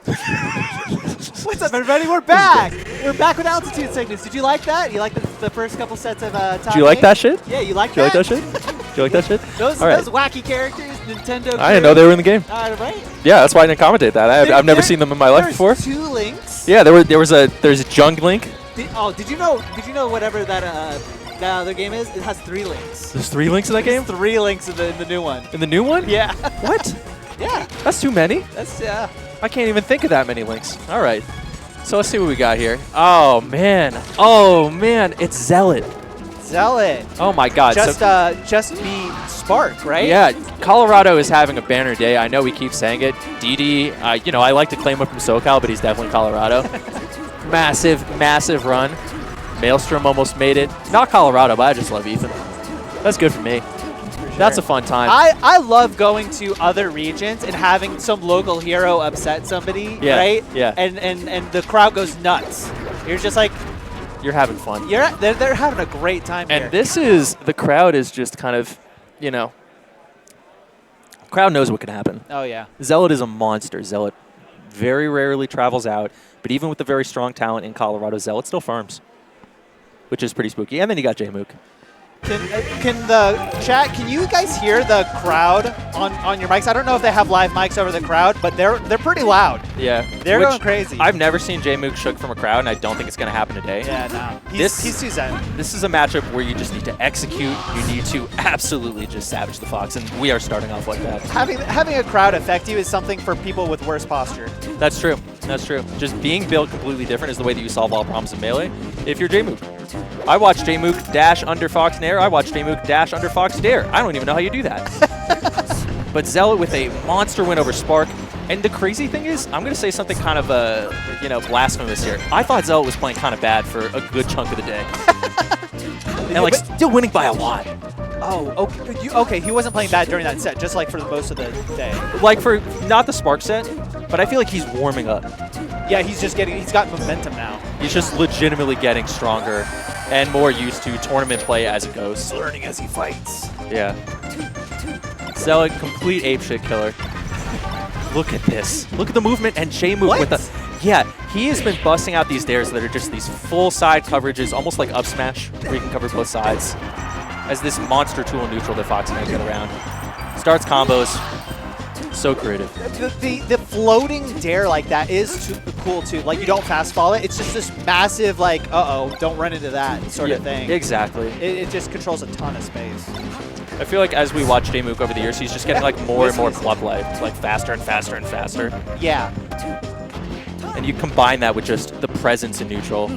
What's up, everybody? We're back. We're back with altitude sickness. Did you like that? You like the first couple sets of top Did you like that shit? Yeah, you like Did you like that? that shit? Did you like that shit? Those wacky characters, Nintendo. I didn't know they were in the game. Right? Yeah, that's why I didn't commentate that. I've never seen them in my life before. There's 2 links. Yeah, there's a Jung Link. Did you know whatever that other game is? It has 3 links. There's 3 links in that game? 3 links in the new one. In the new one? Yeah. What? Yeah. That's too many. Yeah. I can't even think of that many links. All right. So let's see what we got here. Oh, man. Oh, man. It's Zealot. Zealot. Oh, my God. Just be Spark, right? Yeah. Colorado is having a banner day. I know we keep saying it. DD, I like to claim him from SoCal, but he's definitely Colorado. Massive run. Maelstrom almost made it. Not Colorado, but I just love Ethan. That's good for me. That's a fun time. I love going to other regions and having some local hero upset somebody, right? Yeah. And the crowd goes nuts. You're just like, you're having fun. They're having a great time here. And the crowd is just kind of, crowd knows what can happen. Oh, yeah. Zealot is a monster. Zealot very rarely travels out, but even with the very strong talent in Colorado, Zealot still farms, which is pretty spooky. And then you got Jmook. Can you guys hear the crowd on your mics? I don't know if they have live mics over the crowd, but they're pretty loud. Yeah. They're going crazy. I've never seen Jmook shook from a crowd, and I don't think it's going to happen today. Yeah, no. He's too zen. This is a matchup where you just need to execute. You need to absolutely just savage the Fox, and we are starting off like that. Having a crowd affect you is something for people with worse posture. That's true. That's true. Just being built completely different is the way that you solve all problems in Melee if you're Jmook. I watched Jmook dash under Fox Nair. I watched Jmook dash under Fox Dare. I don't even know how you do that. But Zealot with a monster win over Spark. And the crazy thing is, I'm going to say something kind of blasphemous here. I thought Zealot was playing kind of bad for a good chunk of the day. And still winning by a lot. Oh, okay. He wasn't playing bad during that set, just like for most of the day. Like for not the Spark set, but I feel like he's warming up. Yeah, he's got momentum now. He's just legitimately getting stronger and more used to tournament play as it goes. Learning as he fights. Yeah. Zealot, complete apeshit killer. Look at this. Look at the movement and Jmook with the... Yeah, he has been busting out these dares that are just these full side coverages, almost like up smash, where you can cover both sides. As this monster tool neutral that Fox can't get around. Starts combos. So creative. The floating dare like that is cool too. Like you don't fast fall it. It's just this massive like, don't run into that sort of thing. Exactly. It just controls a ton of space. I feel like as we watch Jmook over the years, he's just getting like more and more club life, like faster and faster and faster. Yeah. And you combine that with just the presence in neutral,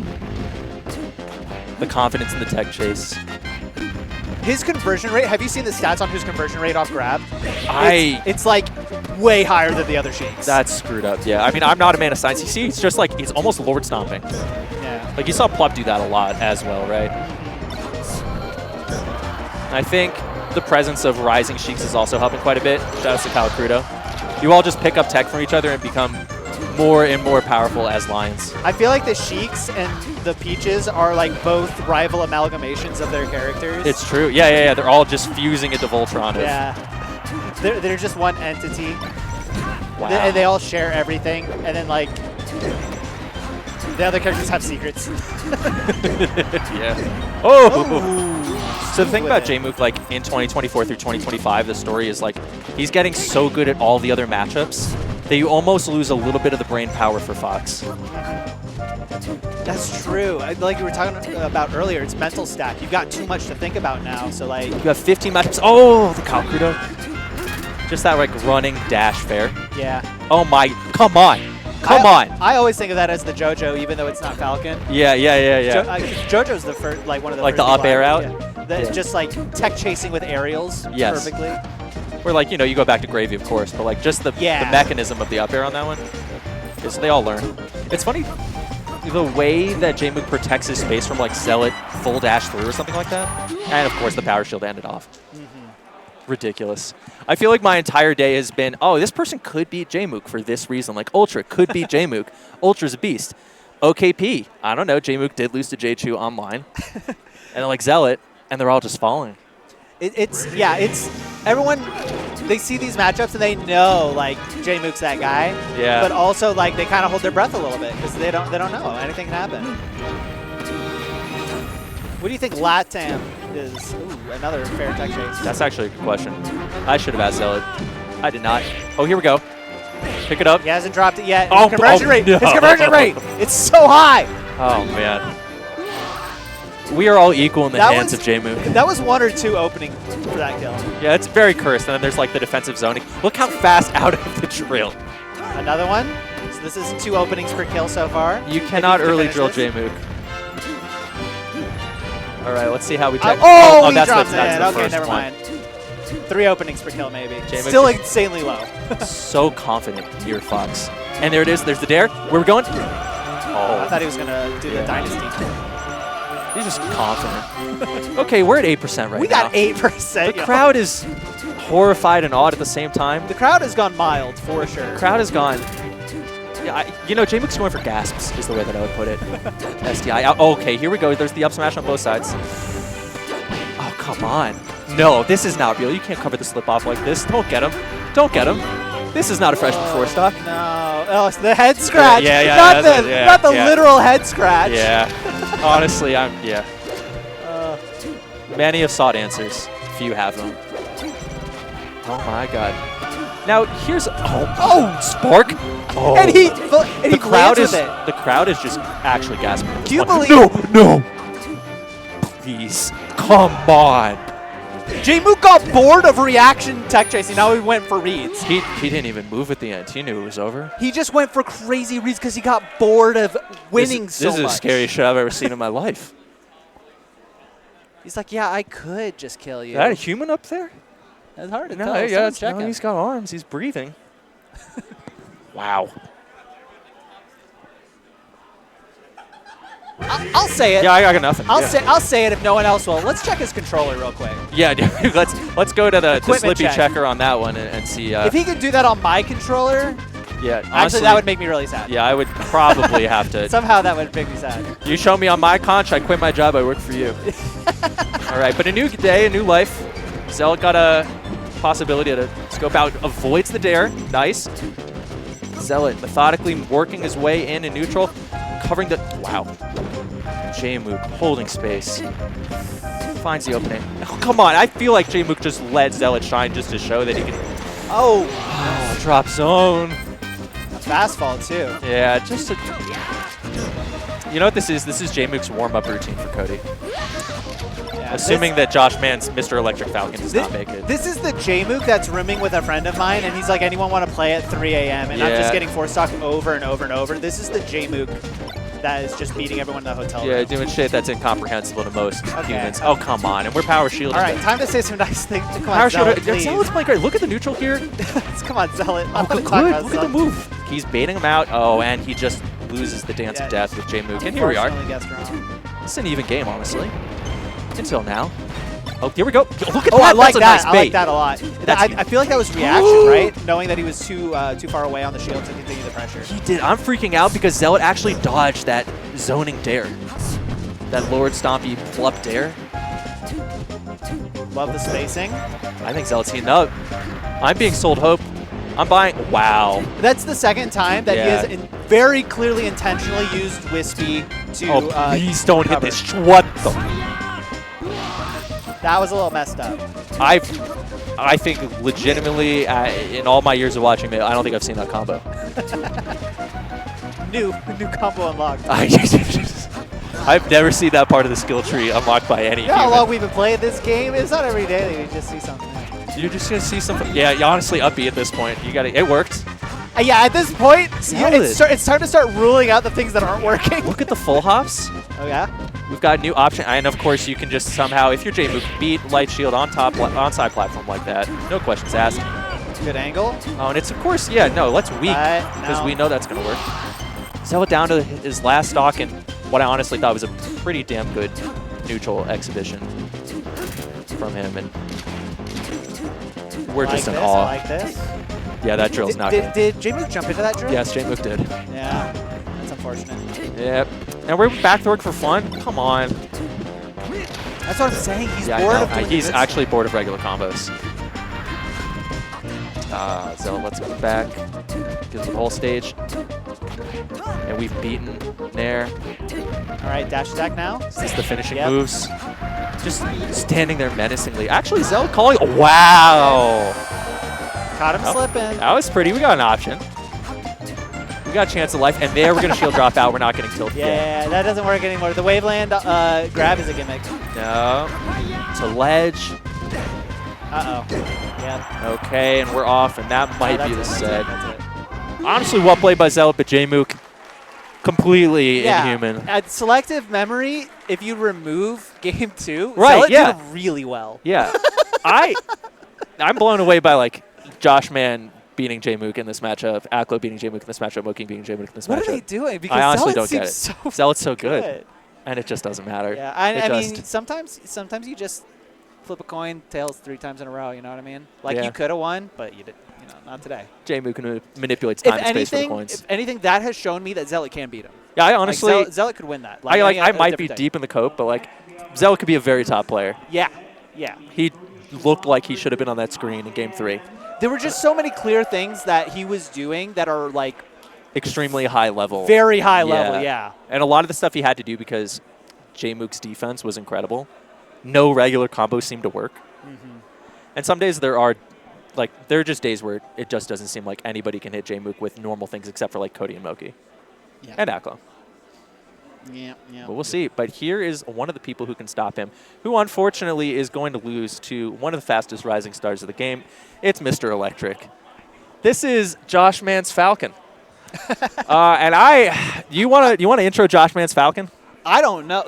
the confidence in the tech chase. His conversion rate, have you seen the stats on his conversion rate off grab? It's like way higher than the other Sheiks. That's screwed up, yeah. I mean, I'm not a man of science. You see, it's just like, he's almost Lord Stomping. Yeah. Like, you saw Plup do that a lot as well, right? I think the presence of Rising Sheiks is also helping quite a bit. Shout out to Kyle Crudo. You all just pick up tech from each other and become more and more powerful as Lions. I feel like the Sheiks and the Peaches are like both rival amalgamations of their characters. It's true. Yeah. They're all just fusing into Voltron. Yeah. They're just one entity. Wow. And they all share everything. And then like the other characters have secrets. Yeah. Oh! So the thing about Jmook, like in 2024 through 2025, the story is like he's getting so good at all the other matchups that you almost lose a little bit of the brain power for Fox. That's true. Like you were talking about earlier, it's mental stack. You've got too much to think about now. So like you have 15 matchups. Oh, the Kyle Crudo. Just that like running dash fair. Yeah. Oh my! Come on! Come on! I always think of that as the JoJo, even though it's not Falcon. Yeah. JoJo's the first, like one of the like first the up air out. Yeah. Just like tech chasing with aerials. Yes. Perfectly. Where like you go back to Gravy, of course, but like just the mechanism of the up air on that one. So they all learn. It's funny the way that Jmook protects his space from like Zealot full dash through or something like that, and of course the power shield ended off. Ridiculous. I feel like my entire day has been, this person could beat Jmook for this reason. Like Ultra could beat Jmook. Ultra's a beast. OKP, I don't know. Jmook did lose to J2 online, and like Zealot, and they're all just falling. It's everyone. they see these matchups and they know like Jmook's that guy. Yeah. But also like they kind of hold their breath a little bit because they don't know anything can happen. What do you think Latam is? Ooh, another fair tech chase. That's actually a good question. I should have asked Zealot. I did not. Oh, here we go. Pick it up. He hasn't dropped it yet. Oh, His conversion rate. No. His conversion rate. It's so high. Oh man. We are all equal in the hands of Jmook. That was 1 or 2 opening for that kill. Yeah, it's very cursed. And then there's like the defensive zoning. Look how fast out of the drill. Another one. So this is 2 openings per kill so far. You cannot early drill Jmook. All right, let's see how we take. Oh, he that's dropped the it. Okay, first never one. mind. 3 openings per kill, maybe. Jmook Still insanely low. So confident here, Fox. And there it is. There's the dare. Where we going? I thought he was going to do the dynasty. He's just confident. Okay, we're at 8% right now. We got 8%. The crowd is horrified and awed at the same time. The crowd has gone mild, for sure. The crowd has gone... Yeah, you know, Jmook's going for gasps, is the way that I would put it. SDI. Oh, okay, here we go. There's the up smash on both sides. Oh, come on. No, this is not real. You can't cover the slip off like this. Don't get him. Don't get him. This is not a freshman 4-stock. No. Oh, it's the head scratch. Yeah, not the literal head scratch. Yeah. Honestly, yeah. Many have sought answers. Few have them. Oh my god. Now here's Spark. Oh. And he the crowd is just actually gasping. Do you believe? No. Please, come on. Jmook got bored of reaction tech chasing. Now he went for reads. He didn't even move at the end. He knew it was over. He just went for crazy reads because he got bored of winning so much. This is the scariest shit I've ever seen in my life. He's like, yeah, I could just kill you. Is that a human up there? It's hard to no, tell. Yeah, no, he's got arms. He's breathing. Wow. I'll say it. Yeah, I got nothing. I'll say it if no one else will. Let's check his controller real quick. Yeah, dude, let's go to the Slippy checker on that one and see. If he could do that on my controller, yeah, honestly, actually that would make me really sad. Yeah, I would probably have to. Somehow that would make me sad. You show me on my conch, I quit my job. I work for you. All right, but a new day, a new life. Zealot got a possibility to scope out, avoids the dare. Nice. Zealot methodically working his way in neutral, covering the... Wow. Jmook holding space. Finds the opening. Oh, come on. I feel like Jmook just let Zealot shine just to show that he can... Oh, drop zone. A fast fall, too. Yeah, just a... You know what this is? This is Jmook's warm-up routine for Cody. Yeah, assuming that Joshman's Mr. Electric Falcon does not make it. This is the Jmook that's rooming with a friend of mine, and he's like, anyone want to play at 3 a.m.? And I'm just getting 4-stock over and over and over. This is the Jmook that is just beating everyone in the hotel room. Yeah, doing shit that's incomprehensible to most humans. Oh, come on. And we're power shielding. All right, time to say some nice things. Come on, power Zealot, please. Zealot's playing great. Look at the neutral here. Come on, Zealot. Oh, good. Look at the move. He's baiting him out. Oh, and he just loses the dance of death with Jmook. And here we are. It's an even game, honestly. Until now. Oh, here we go. Look at that. I like that. Nice I like that a lot. I feel like that was reaction, right? Knowing that he was too far away on the shield to continue the pressure. He did. I'm freaking out because Zealot actually dodged that zoning dare. That Lord Stompy plup dare. Love the spacing. I think Zealot's heating up. I'm being sold hope. I'm buying. Wow. That's the second time that he has very clearly intentionally used Wispy to. Oh, please don't hit this. What the? That was a little messed up. I think legitimately, in all my years of watching it, I don't think I've seen that combo. new combo unlocked. I've never seen that part of the skill tree unlocked by any human. How long we've been playing this game? It's not every day that you just see something. You're just gonna see something. Yeah, you honestly upbeat at this point. You got it. It worked. Yeah, at this point, it's time to start ruling out the things that aren't working. Look at the full hops. Oh yeah. We've got a new option, and of course you can just somehow, if you're Jmook, beat Light Shield on top, on-side platform like that. No questions asked. Good angle. Oh, and it's of course, let's weak, because we know that's gonna work. Zealot down to his last stock, and what I honestly thought was a pretty damn good neutral exhibition from him, and we're just in awe. I like this. Yeah, that drill's not good. Did Jmook jump into that drill? Yes, Jmook did. Yeah, that's unfortunate. Yep. And we're back to work for fun? Come on. That's what I'm saying. He's bored of doing He's actually bored of regular combos. Zealot lets go back, gives the whole stage, and we've beaten Nair. All right, dash attack now. Is this the finishing moves? Just standing there menacingly. Actually, Zealot calling. Wow! Caught him slipping. That was pretty. We got an option. We got a chance of life, and there we're going to shield drop out. We're not getting tilted. Yeah, that doesn't work anymore. The Waveland grab is a gimmick. No. It's a ledge. Uh-oh. Yeah. Okay, and we're off, and that might be the set. That's it. Honestly, well played by Zealot, but Jmook completely inhuman. At selective memory, if you remove game 2, right, Zealot did really well. Yeah. I'm blown away by like Joshman beating Jmook in this matchup, Aklo beating Jmook in this matchup, Mooking beating Jmook in this matchup. What are they doing? Because I honestly Zealot don't get it. So Zealot's so good. And it just doesn't matter. Yeah, I mean, sometimes you just flip a coin, tails 3 times in a row, you know what I mean? Like, you could have won, but you did, not today. Jmook manipulates time and space for the coins. If anything, that has shown me that Zealot can beat him. Yeah, I honestly... Like, Zealot could win that. I might be deep in the cope, but, like, Zealot could be a very top player. Yeah. He looked like he should have been on that screen in Game 3. There were just so many clear things that he was doing that are, like... extremely high level. Very high level, yeah. And a lot of the stuff he had to do because Jmook's defense was incredible. No regular combos seemed to work. And some days there are just days where it just doesn't seem like anybody can hit Jmook with normal things except for like Cody and Moki. And Aklo. Yeah. But we'll see. But here is one of the people who can stop him, who unfortunately is going to lose to one of the fastest rising stars of the game. It's Mr. Electric. This is Joshman's Falcon. You want to intro Joshman's Falcon? I don't know.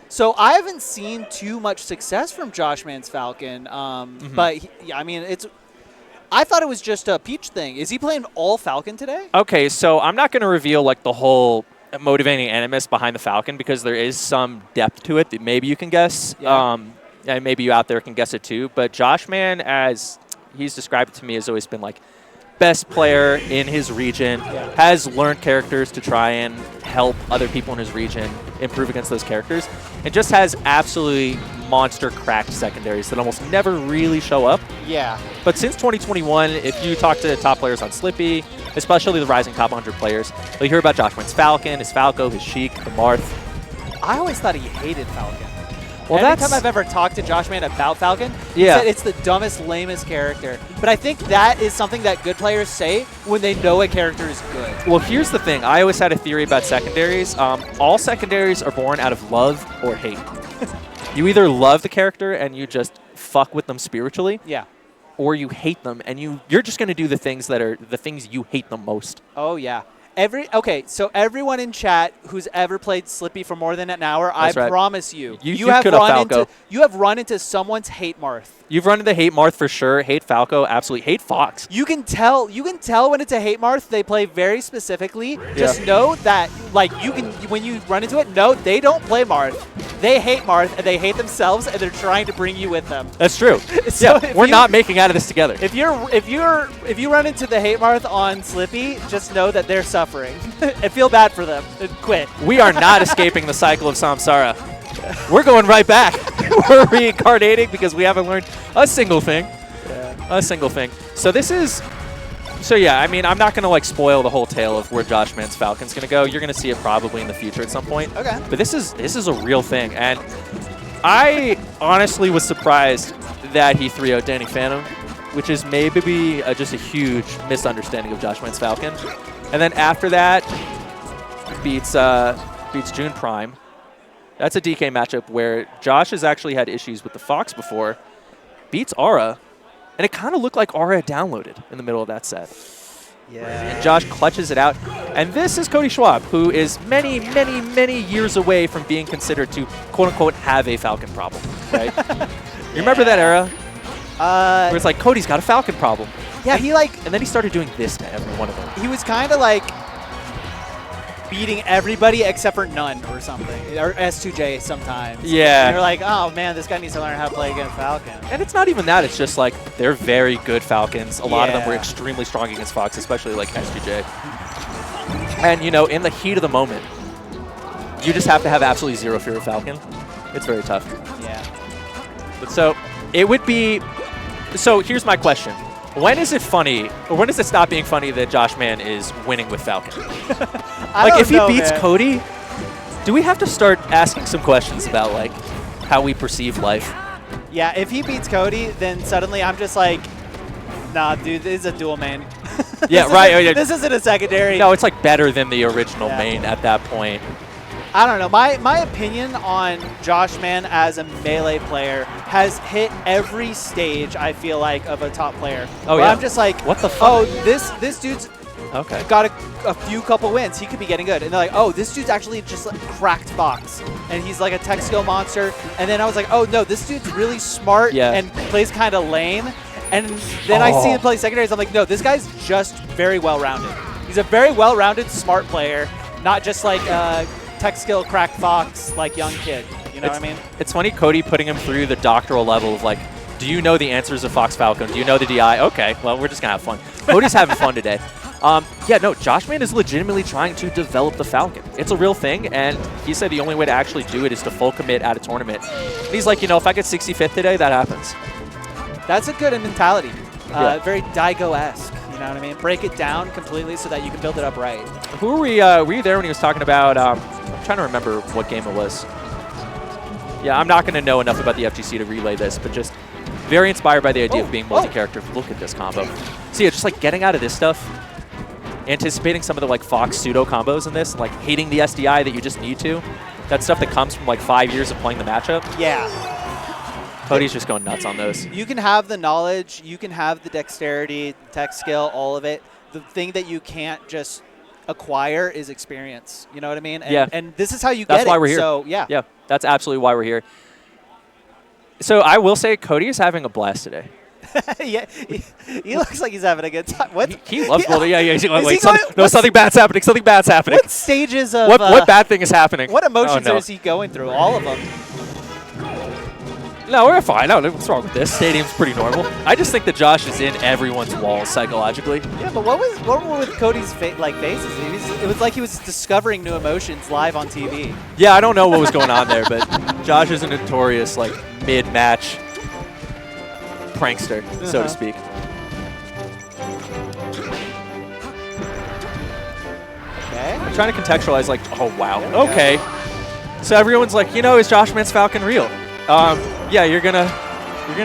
So I haven't seen too much success from Joshman's Falcon, but I thought it was just a Peach thing. Is he playing all Falcon today? Okay, so I'm not going to reveal like the whole motivating animus behind the Falcon because there is some depth to it that maybe you can guess, and maybe you out there can guess it too. But Joshman, as he's described it to me, has always been like best player in his region, has learned characters to try and help other people in his region improve against those characters, and just has absolutely monster cracked secondaries that almost never really show up. Yeah. But since 2021, if you talk to top players on Slippy, especially the rising top 100 players, you'll hear about Joshman's Falcon, his Falco, his Sheik, the Marth. I always thought he hated Falcon. Well, every time I've ever talked to Joshman about Falcon, he said it's the dumbest, lamest character. But I think that is something that good players say when they know a character is good. Well, here's the thing. I always had a theory about secondaries. All secondaries are born out of love or hate. You either love the character and you just fuck with them spiritually, or you hate them and you're just going to do the things that are the things you hate the most. Oh, yeah. So everyone in chat who's ever played Slippy for more than an hour, I promise you, you have run into someone's hate Marth. You've run into hate Marth for sure. Hate Falco, absolutely. Hate Fox. You can tell when it's a hate Marth. They play very specifically. Just know that, when you run into it, no, they don't play Marth. They hate Marth and they hate themselves and they're trying to bring you with them. That's true. So we're not making out of this together. If you run into the hate Marth on Slippy, just know that they're suffering. And feel bad for them. And quit. We are not escaping the cycle of Samsara. We're going right back. We're reincarnating because we haven't learned a single thing. A single thing. I mean, I'm not going to spoil the whole tale of where Joshman's Falcon's going to go. You're going to see it probably in the future at some point. Okay. But this is a real thing. And I honestly was surprised that he 3-0'd Danny Phantom, which is maybe just a huge misunderstanding of Joshman's Falcon. And then after that, beats June Prime. That's a DK matchup where Josh has actually had issues with the Fox before. Beats Aura, and it kind of looked like Aura had downloaded in the middle of that set. Yeah. And Josh clutches it out. And this is Cody Schwab, who is many, many, many years away from being considered to, quote-unquote, have a Falcon problem, right? You remember that era? Where it's like, Cody's got a Falcon problem. Yeah, and then he started doing this to every one of them. He was kind of beating everybody except for None or something, or S2J sometimes. Yeah. And you're like, oh man, this guy needs to learn how to play against Falcon. And it's not even that. It's just they're very good Falcons. A lot of them were extremely strong against Fox, especially S2J. And in the heat of the moment, you just have to have absolutely zero fear of Falcon. It's very tough. Yeah. But so it would be. So here's my question: When is it funny, or when does it stop being funny that Joshman is winning with Falcon? Like, if he beats Cody, do we have to start asking some questions about, like, how we perceive life? Yeah, if he beats Cody, then suddenly I'm just like, nah, dude, this is a dual main. Yeah, right. This isn't a secondary. No, it's like better than the original main at that point. I don't know. My opinion on Joshman as a melee player has hit every stage, I feel like, of a top player. Oh, yeah. I'm just like, what the fuck? Oh, this dude's got a couple wins. He could be getting good. And they're like, oh, this dude's actually just like cracked box. And he's like a tech skill monster. And then I was like, oh, no, this dude's really smart and plays kind of lame. And then I see him play secondaries. I'm like, no, this guy's just very well-rounded. He's a very well-rounded, smart player, not just like tech skill cracked fox, like young kid. You know what I mean? It's funny, Cody putting him through the doctoral level of like, do you know the answers of Fox Falcon? Do you know the DI? Okay, well, we're just going to have fun. Cody's having fun today. Yeah, no, Joshman is legitimately trying to develop the Falcon. It's a real thing, and he said the only way to actually do it is to full commit at a tournament. And he's like, you know, if I get 65th today, that happens. That's a good mentality. Very Daigo-esque. You know what I mean? Break it down completely so that you can build it up right. Who were we? Were you there when he was talking about? I'm trying to remember what game it was. Yeah, I'm not going to know enough about the FGC to relay this, but just very inspired by the idea of being multi-character. Look at this combo. So yeah, just like getting out of this stuff, anticipating some of the like Fox pseudo combos in this, and, like hating the SDI that you just need to. That stuff that comes from like 5 years of playing the matchup. Yeah. Cody's just going nuts on those. You can have the knowledge, you can have the dexterity, tech skill, all of it. The thing that you can't just acquire is experience. You know what I mean? And, and this is how you get it. That's why we're here. So, yeah. Yeah, that's absolutely why we're here. So I will say Cody is having a blast today. Yeah, he looks like he's having a good time. What? He loves bowling. Yeah. Something bad's happening. Something bad's happening. What stages of... What bad thing is happening? What emotions is he going through? All of them. No, we're fine. No, what's wrong with this? Stadium's pretty normal. I just think that Josh is in everyone's walls psychologically. Yeah, but what were with Cody's faces? It was like he was discovering new emotions live on TV. Yeah, I don't know what was going on there, but Josh is a notorious like mid-match prankster, so to speak. Okay. I'm trying to contextualize like, oh wow, okay. So everyone's like, you know, is Joshman's Falcon real? Yeah, you're gonna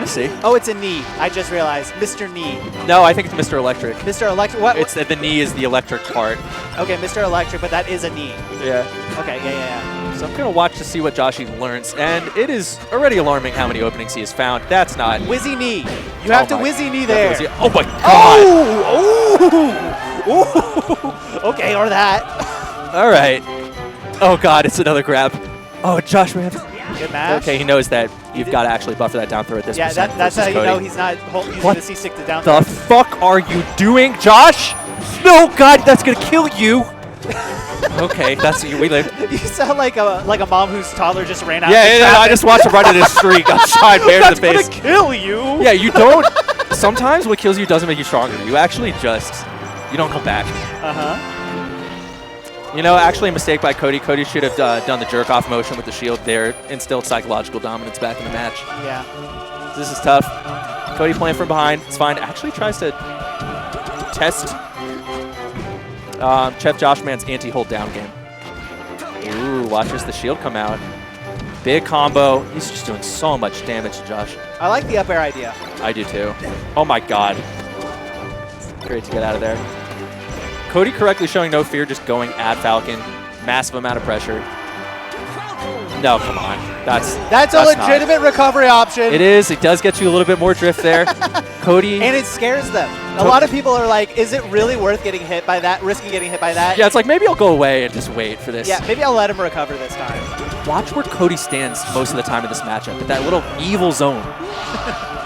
see. Oh, it's a knee. I just realized, Mr. Knee. No, I think it's Mr. Electric. Mr. Electric. What? It's the knee is the electric part. Okay, Mr. Electric, but that is a knee. Yeah. Okay. Yeah. So I'm gonna watch to see what Joshy learns, and it is already alarming how many openings he has found. That's not Wizzy knee. You have to Wizzy knee there. Oh my God. Oh. Okay, or that. All right. Oh God, it's another grab. Oh, Joshman. Good match. Okay, he knows that you've got to actually buffer that down throw at this point. Yeah, that's how you know he's not using the C-stick to down throw. What the fuck are you doing, Josh? No, God, that's going to kill you. Okay, that's we live. You sound like a mom whose toddler just ran out. Yeah, I just watched him run in a streak. I'm shot bare in the face. That's going to kill you. Yeah, you don't. Sometimes what kills you doesn't make you stronger. You actually just, you don't come back. You know, actually a mistake by Cody. Cody should have done the jerk-off motion with the shield there, instilled psychological dominance back in the match. Yeah. This is tough. Cody playing from behind. It's fine. Actually tries to test Chef Joshman's anti-hold down game. Ooh, watches the shield come out. Big combo. He's just doing so much damage to Josh. I like the up air idea. I do too. Oh my God. Great to get out of there. Cody correctly showing no fear, just going at Falcon. Massive amount of pressure. No, come on. That's a legitimate recovery option. It is. It does get you a little bit more drift there. Cody. And it scares them. A lot of people are like, is it really worth getting hit by that, risking getting hit by that? Yeah, it's like, maybe I'll go away and just wait for this. Yeah, maybe I'll let him recover this time. Watch where Cody stands most of the time in this matchup, at that little evil zone.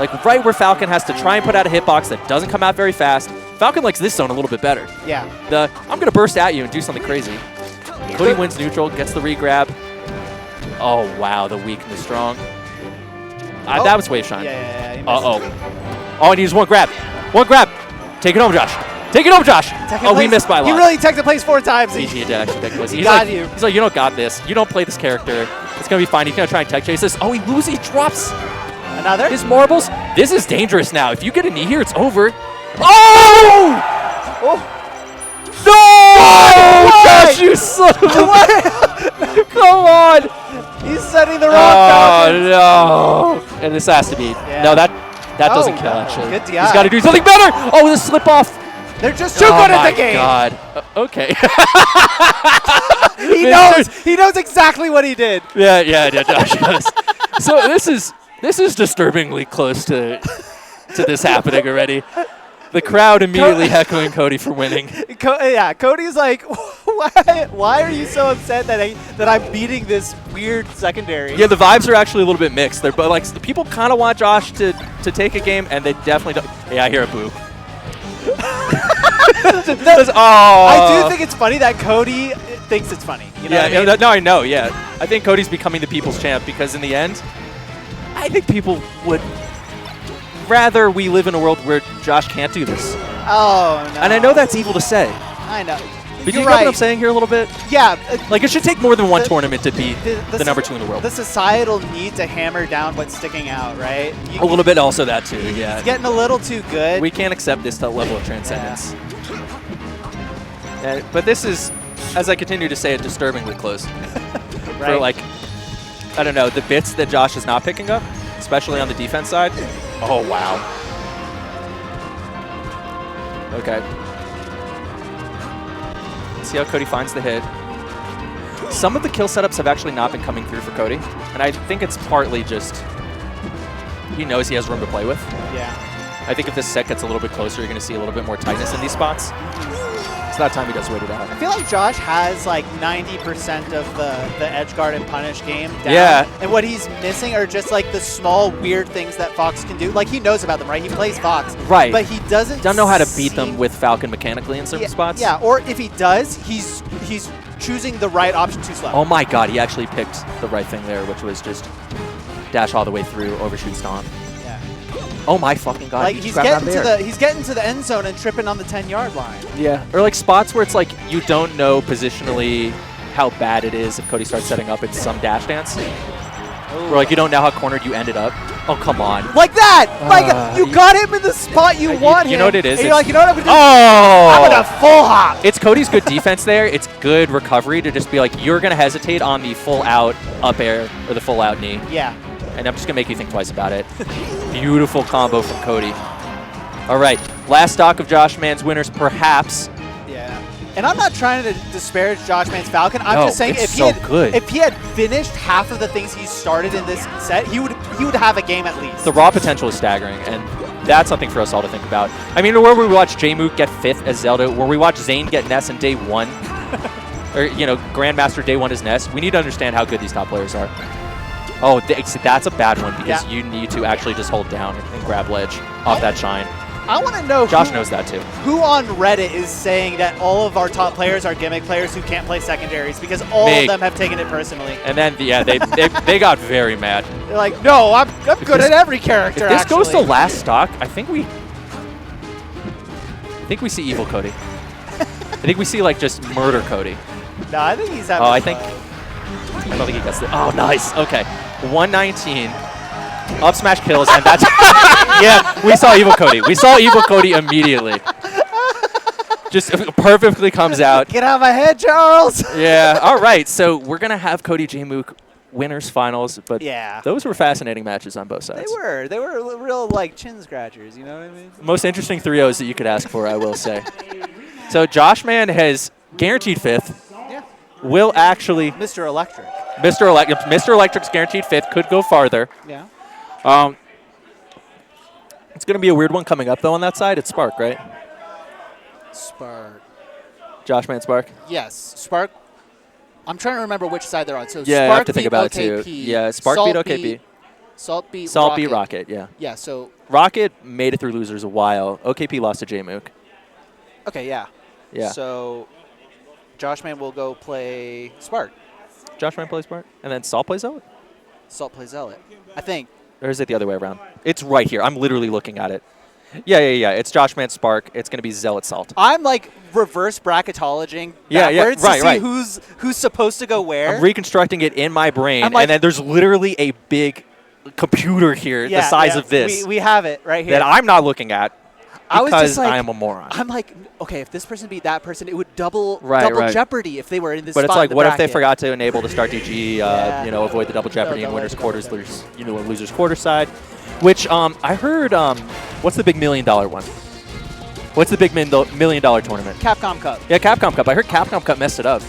Like right where Falcon has to try and put out a hitbox that doesn't come out very fast. Falcon likes this zone a little bit better. Yeah. I'm going to burst at you and do something crazy. Cody wins neutral, gets the re-grab. Oh, wow, the weak and the strong. That was wave shine. Yeah. Uh-oh. All he needs is one grab. One grab. Take it home, Josh. Take it home, Josh. We missed by a lot. He really teched the place 4 times. He did actually tech the place. He got you. He's like, you don't got this. You don't play this character. It's going to be fine. He's going to try and tech chase this. Oh, he loses. He drops. Another? His marbles. This is dangerous now. If you get a knee here, it's over. Oh! No! Why? Josh, you son of a... Come on! He's setting the wrong Falcons. Oh, no. And this has to be... Yeah. No, that doesn't kill, actually. Good DI. He's got to do something better! Oh, the slip off! They're just too good at the game. Oh, my God. Okay. He knows exactly what he did. Yeah, Josh does. So this is disturbingly close to this happening already. The crowd immediately echoing Cody for winning. Cody's like, why are you so upset that I'm beating this weird secondary? Yeah, the vibes are actually a little bit mixed. They're but like the people kind of want Josh to take a game, and they definitely don't. Yeah, I hear a boo. I do think it's funny that Cody thinks it's funny. You know what I mean? No, I know. Yeah, I think Cody's becoming the people's champ because in the end, I think people would rather we live in a world where Josh can't do this. Oh no! And I know that's evil to say. I know. But you know what I'm saying here a little bit? Yeah. Like it should take more than one tournament to beat the number 2 in the world. The societal need to hammer down what's sticking out, right? A little bit also that too, yeah. It's getting a little too good. We can't accept this level of transcendence. Yeah. But this is, as I continue to say it, disturbingly close. Right. For like, I don't know, the bits that Josh is not picking up, especially on the defense side. Oh, wow. Okay. See how Cody finds the hit. Some of the kill setups have actually not been coming through for Cody, and I think it's partly just he knows he has room to play with. Yeah. I think if this set gets a little bit closer, you're going to see a little bit more tightness in these spots. It's that time he does wait it out. I feel like Josh has like 90% of the edge guard and punish game down. Yeah. And what he's missing are just like the small weird things that Fox can do. Like he knows about them, right? He plays Fox. Right. But he doesn't know how to beat them with Falcon mechanically in certain spots. Yeah, or if he does, he's choosing the right option too slow. Oh my God, he actually picked the right thing there, which was just dash all the way through, overshoot stomp. Yeah. Oh my fucking God. Like he's getting to the end zone and tripping on the 10-yard line. Yeah. Or like spots where it's like you don't know positionally how bad it is if Cody starts setting up in some dash dance. Or like you don't know how cornered you ended up. Oh, come on. Like that! Like you got him in the spot you want him. You know what it is? And you're like, you know what I'm gonna do? Oh! I'm gonna full hop. It's Cody's good defense there. It's good recovery to just be like, you're gonna hesitate on the full out up air or the full out knee. Yeah. And I'm just going to make you think twice about it. Beautiful combo from Cody. All right, last stock of Joshman's winners, perhaps. Yeah. And I'm not trying to disparage Joshman's Falcon. I'm just saying if he had finished half of the things he started in this set, he would have a game at least. The raw potential is staggering, and that's something for us all to think about. I mean, where we watch Jmook get 5th as Zelda, where we watch Zane get Ness in day 1, or, you know, Grandmaster day 1 is Ness, we need to understand how good these top players are. Oh, that's a bad one because you need to actually just hold down and grab ledge off that shine. I want to know Josh knows that too. Who on Reddit is saying that all of our top players are gimmick players who can't play secondaries because all of them have taken it personally. And then, yeah, they got very mad. They're like, no, I'm good at every character, If this goes to last stock, I think we see evil Cody. I think we see, like, just murder Cody. No, I think he's having I don't think he gets it. Oh, nice. Okay. 119. Up smash kills, and that's... yeah, we saw evil Cody. We saw evil Cody immediately. Just perfectly comes out. Get out of my head, Charles! Yeah, all right. So we're going to have Cody Jmook winners finals, but those were fascinating matches on both sides. They were real, like, chin scratchers, you know what I mean? Most interesting 3-0s that you could ask for, I will say. So Joshman has guaranteed 5th. Will actually... Mr. Electric. Mr. Electric's guaranteed 5th. Could go farther. Yeah. It's going to be a weird one coming up, though, on that side. It's Spark, right? Spark. Joshman Spark? Yes. Spark. I'm trying to remember which side they're on. So yeah, Spark I have to think about OKP, it, too. Yeah, Spark beat OKP. Salt beat Salt beat Rocket, yeah. Yeah, so... Rocket made it through losers a while. OKP lost to Jmook. Okay, yeah. Yeah. So... Joshman will go play Spark. Joshman plays Spark? And then Salt plays Zealot? Salt plays Zealot. I think. Or is it the other way around? It's right here. I'm literally looking at it. Yeah. It's Joshman Spark. It's going to be Zealot Salt. I'm like reverse bracketologing backwards to see who's supposed to go where. I'm reconstructing it in my brain, and then there's literally a big computer here the size of this. We have it right here. That I'm not looking at I was because just like, I am a moron. I'm like, okay, if this person beat that person, it would double Right. Jeopardy if they were in this But spot it's like, in the what if they bracket. forgot to enable the start DG, avoid the double Jeopardy in Double winners, Jeopardy. quarters, losers quarter side? Which I heard, what's the big $1 million one? What's the big $1 million tournament? Capcom Cup. Yeah, Capcom Cup. I heard Capcom Cup messed it up.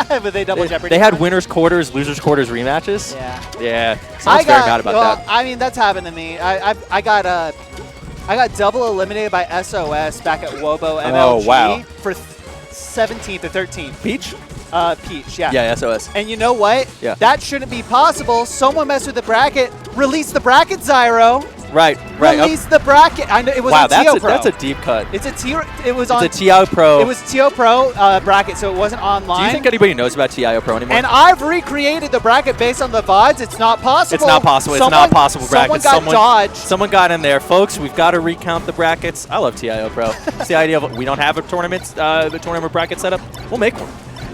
But they double Jeopardy. They had winners quarters, losers quarters rematches. Yeah. Yeah. Someone's very mad about that. I mean, that's happened to me. I got double eliminated by SOS back at Wobo MLG Oh, wow. for 17th or 13th. Peach? Peach, yeah. Yeah, SOS. And you know what? Yeah. That shouldn't be possible. Someone messed with the bracket. Release the bracket, Zyro. Right. Release the bracket. I know it was wow, a TO Pro. that's a deep cut. It's a T. It was on. It's a TIO Pro. It was TO Pro bracket, so it wasn't online. Do you think anybody knows about TIO Pro anymore? And I've recreated the bracket based on the VODs. It's not possible. It's not possible. It's not possible brackets. Someone got dodged. Someone got in there. Folks, we've got to recount the brackets. I love TIO Pro. It's the idea of we don't have a tournament, the tournament bracket set up. We'll make one.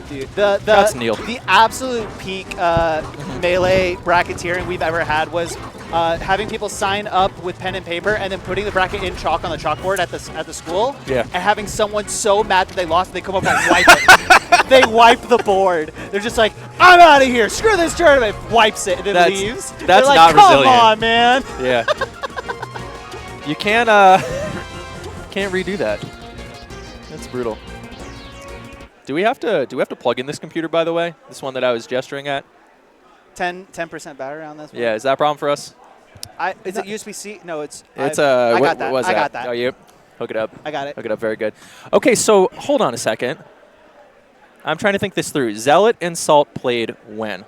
Dude, That's Neil. The absolute peak Melee bracketeering we've ever had was having people sign up with pen and paper and then putting the bracket in chalk on the chalkboard at the school. Yeah. And having someone so mad that they lost, they come up and wipe it. They wipe the board. They're just like, I'm out of here. Screw this tournament. Wipes it and then leaves. That's They're like, not come resilient. on, man. Yeah. You can't redo that. That's brutal. Do we have to plug in this computer, by the way? This one that I was gesturing at? 10% battery on this one. Yeah, is that a problem for us? Is it USB-C? No, it's. It's I got that. What was I that? got that. Oh, you hook it up. I got it. Hook it up. Very good. Okay, so hold on a second. I'm trying to think this through. Zealot and Salt played when?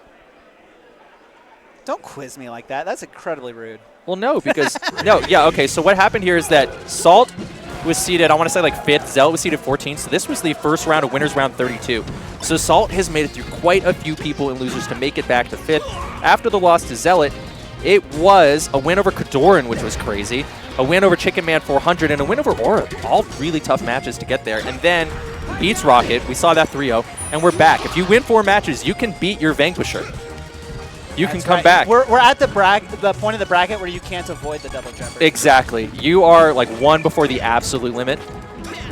Don't quiz me like that. That's incredibly rude. Well, no, because okay. So what happened here is that Salt was seeded, I want to say like 5th. Zealot was seeded 14th. So this was the first round of winners, round 32. So Salt has made it through quite a few people and losers to make it back to 5th. After the loss to Zealot, it was a win over Kadoran, which was crazy, a win over Chicken Man 400, and a win over Aura. All really tough matches to get there. And then beats Rocket. We saw that 3-0, and we're back. If you win 4 matches, you can beat your Vanquisher. You can come back. We're at the point of the bracket where you can't avoid the double Jeopardy. Exactly. You are like 1 before the absolute limit.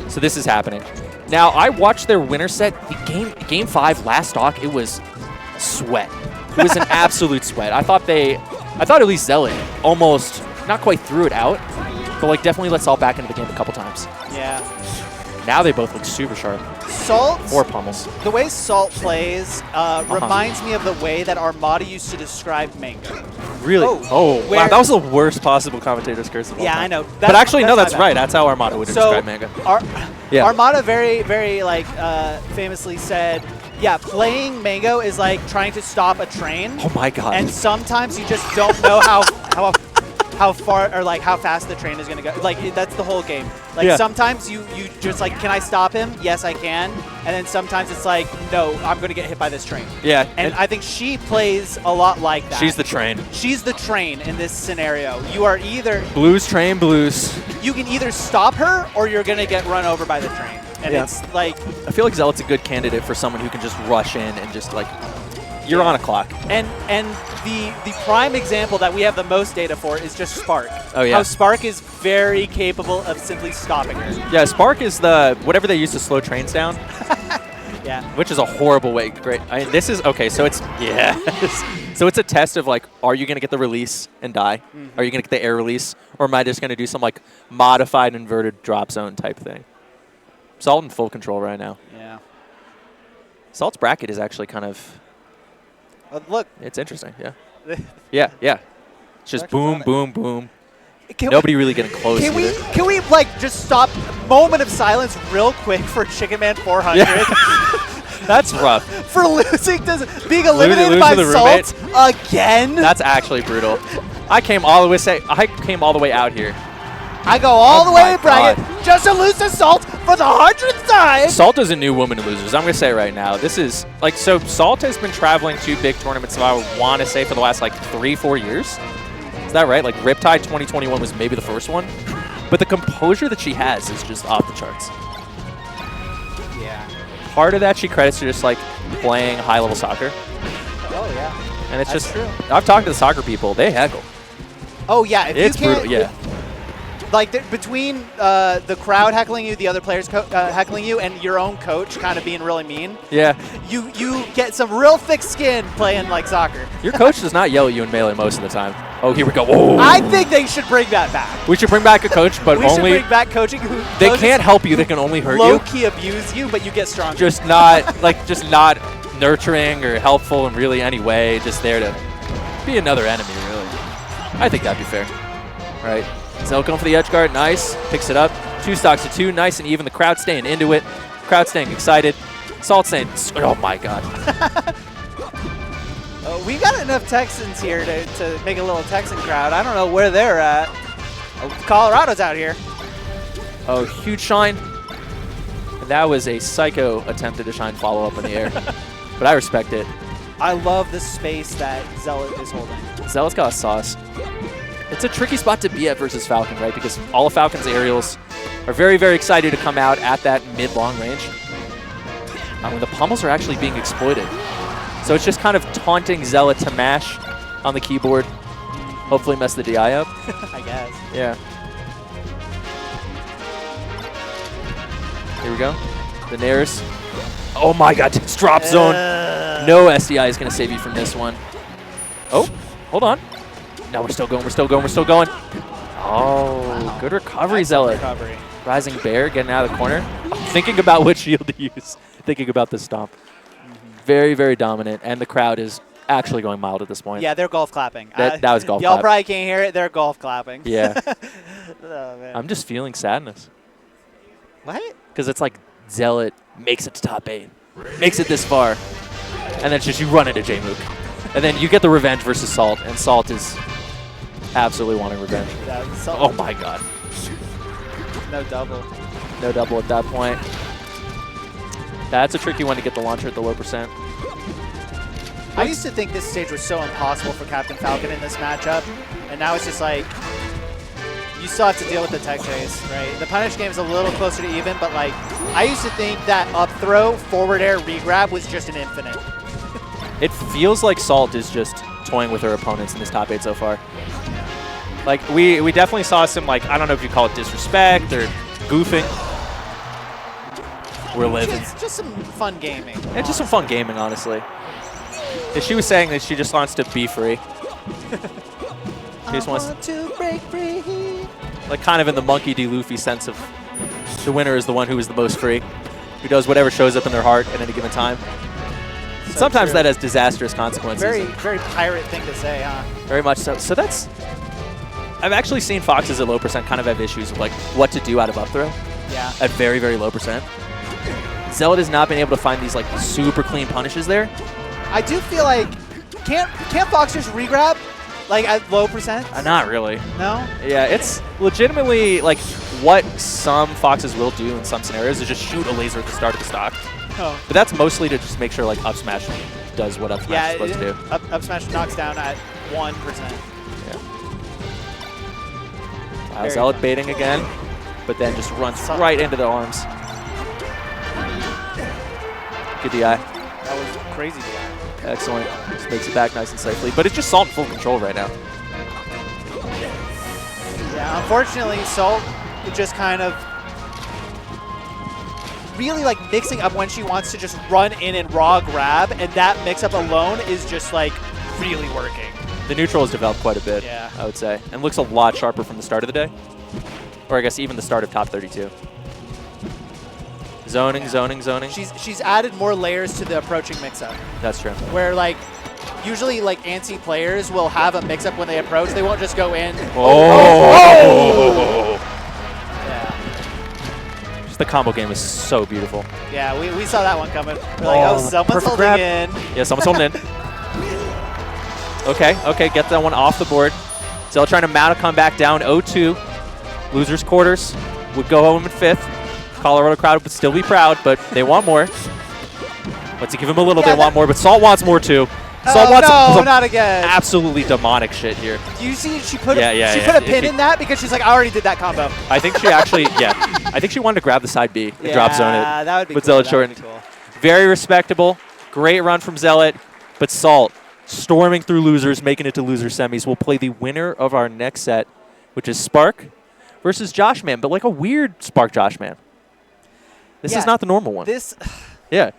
So this is happening. Now, I watched their winner set. The game 5 last stock, it was sweat. It was an absolute sweat. I thought at least Zealot almost not quite threw it out, but like definitely let Salt back into the game a couple times. Yeah. Now they both look super sharp. Salt. Or pummels. The way Salt plays reminds me of the way that Armada used to describe Mango. Really? Oh, wow. That was the worst possible commentator's curse of all time. I know. But actually, no, that's right. That's how Armada would describe Manga. Armada very, very famously said, yeah, playing Mango is like trying to stop a train. Oh my god. And sometimes you just don't know how far or like how fast the train is going to go. Like that's the whole game. Like sometimes you just like, can I stop him? Yes, I can. And then sometimes it's like, no, I'm going to get hit by this train. Yeah. And I think she plays a lot like that. She's the train. She's the train in this scenario. You are either blues train blues. You can either stop her or you're going to get run over by the train. And it's like, I feel like Zealot's a good candidate for someone who can just rush in and just like, you're on a clock. And the prime example that we have the most data for is just Spark. Oh yeah. How Spark is very capable of simply stopping her. Yeah, Spark is the whatever they use to slow trains down. Yeah. Which is a horrible way. Great. This is okay. So it's so it's a test of like, are you gonna get the release and die? Are you gonna get the air release, or am I just gonna do some like modified inverted drop zone type thing? Salt in full control right now. Yeah. Salt's bracket is actually kind of. Look. It's interesting. Yeah. Yeah. It's just boom, boom, boom. Can Nobody really getting close. Can we like just stop? Moment of silence, real quick for Chicken Man 400. Yeah. That's rough. For losing to being eliminated by Salt again. That's actually brutal. I came all the way out here. I go all the way to bracket just to lose to Salt for the 100th time. Salt is a new woman in losers. I'm going to say right now. This is like, so Salt has been traveling to big tournaments, so I would want to say for the last like 3-4 years. Is that right? Like Riptide 2021 was maybe the first one. But the composure that she has is just off the charts. Yeah. Part of that she credits to just like playing high-level soccer. Oh, yeah. And it's That's just true. I've talked to the soccer people. They heckle. Oh, yeah. If It's you can't, brutal, yeah. Like, between the crowd heckling you, the other players heckling you, and your own coach kind of being really mean, Yeah. you get some real thick skin playing like soccer. Your coach does not yell at you in Melee most of the time. Oh, here we go. Whoa. I think they should bring that back. We should bring back a coach, but We only should bring back coaching who they can't help you. They can only hurt you. low-key abuse you, but you get stronger. Just not nurturing or helpful in really any way. Just there to be another enemy, really. I think that'd be fair. All right. Zealot going for the edge guard. Nice. Picks it up. 2 stocks to 2. Nice and even. The crowd staying into it. Crowd staying excited. Salt saying, oh my god. We got enough Texans here to make a little Texan crowd. I don't know where they're at. Colorado's out here. Oh, huge shine. And that was a psycho attempted to shine follow-up in the air. But I respect it. I love the space that Zealot is holding. Zealot's got a sauce. It's a tricky spot to be at versus Falcon, right? Because all of Falcon's aerials are very, very excited to come out at that mid-long range. When the pummels are actually being exploited. So it's just kind of taunting Zealot to mash on the keyboard. Hopefully mess the DI up. I guess. Yeah. Here we go. The Nairs. Oh my god, it's drop zone. No SDI is going to save you from this one. Oh, hold on. No, we're still going, we're still going, we're still going. Oh, wow. Good recovery, Zealot. Recovery. Rising Bear getting out of the corner. Thinking about which shield to use. Thinking about the stomp. Very, very dominant. And the crowd is actually going mild at this point. Yeah, they're golf clapping. That was golf Y'all clap. probably can't hear it. They're golf clapping. Yeah. Oh, man. I'm just feeling sadness. What? Because it's like Zealot makes it to top 8. Makes it this far. And then it's just you run into Jmook. And then you get the revenge versus Salt. And Salt is absolutely wanting revenge. Oh my god. No double. No double at that point. That's a tricky one to get the launcher at the low percent. I used to think this stage was so impossible for Captain Falcon in this matchup. And now it's just like, you still have to deal with the tech chase, right? The punish game is a little closer to even, but like, I used to think that up throw, forward air, regrab was just an infinite. It feels like Salt is just toying with her opponents in this top 8 so far. Like, we definitely saw some, like, I don't know if you call it disrespect or goofing. We're living. Just some fun gaming. Yeah, just some fun gaming, honestly. Yeah, she was saying that she just wants to be free. She just wants to break free. Like, kind of in the Monkey D. Luffy sense of the winner is the one who is the most free, who does whatever shows up in their heart at any given time. So sometimes true. That has disastrous consequences. Very, very pirate thing to say, huh? Very much so. So that's... I've actually seen Foxes at low percent kind of have issues with, like, what to do out of up throw. Yeah. At very, very low percent. Zealot has not been able to find these, like, super clean punishes there. I do feel like, can't Fox just regrab, like, at low percent? Not really. No? Yeah, it's legitimately, like, what some Foxes will do in some scenarios is just shoot a laser at the start of the stock. Oh. But that's mostly to just make sure, like, up smash does what up smash is supposed to do. Up smash knocks down at 1%. Wow, Zealot baiting again, but then just runs right into the arms. Good DI. That was crazy DI. Excellent. Just makes it back nice and safely. But it's just Salt in full control right now. Yeah, unfortunately, Salt just kind of really like mixing up when she wants to just run in and raw grab, and that mix-up alone is just like really working. The neutral has developed quite a bit, yeah. I would say, and looks a lot sharper from the start of the day. Or I guess even the start of top 32. Zoning, yeah. zoning. She's added more layers to the approaching mix-up. That's true. Where like, usually like antsy players will have a mix-up when they approach. They won't just go in. Oh! Yeah. Just the combo game is so beautiful. Yeah, we saw that one coming. We're like, oh, someone's holding grab. In. Yeah, someone's holding in. Okay, get that one off the board. Zealot trying to mount a comeback down 0-2. Losers quarters would go home in 5th. Colorado crowd would still be proud, but they want more. Let's give him a little, they want more, but Salt wants more too. Salt wants no, not again. Absolutely demonic shit here. Do you see she put a pin in that because she's like, I already did that combo. I think she actually, I think she wanted to grab the side B and drop zone it. Yeah, that would be but cool. Zealot shortened. Cool. Very respectable. Great run from Zealot, but Salt storming through losers, making it to loser semis. We'll play the winner of our next set, which is Spark versus Joshman, but like a weird Spark Joshman. This is not the normal one. Yeah.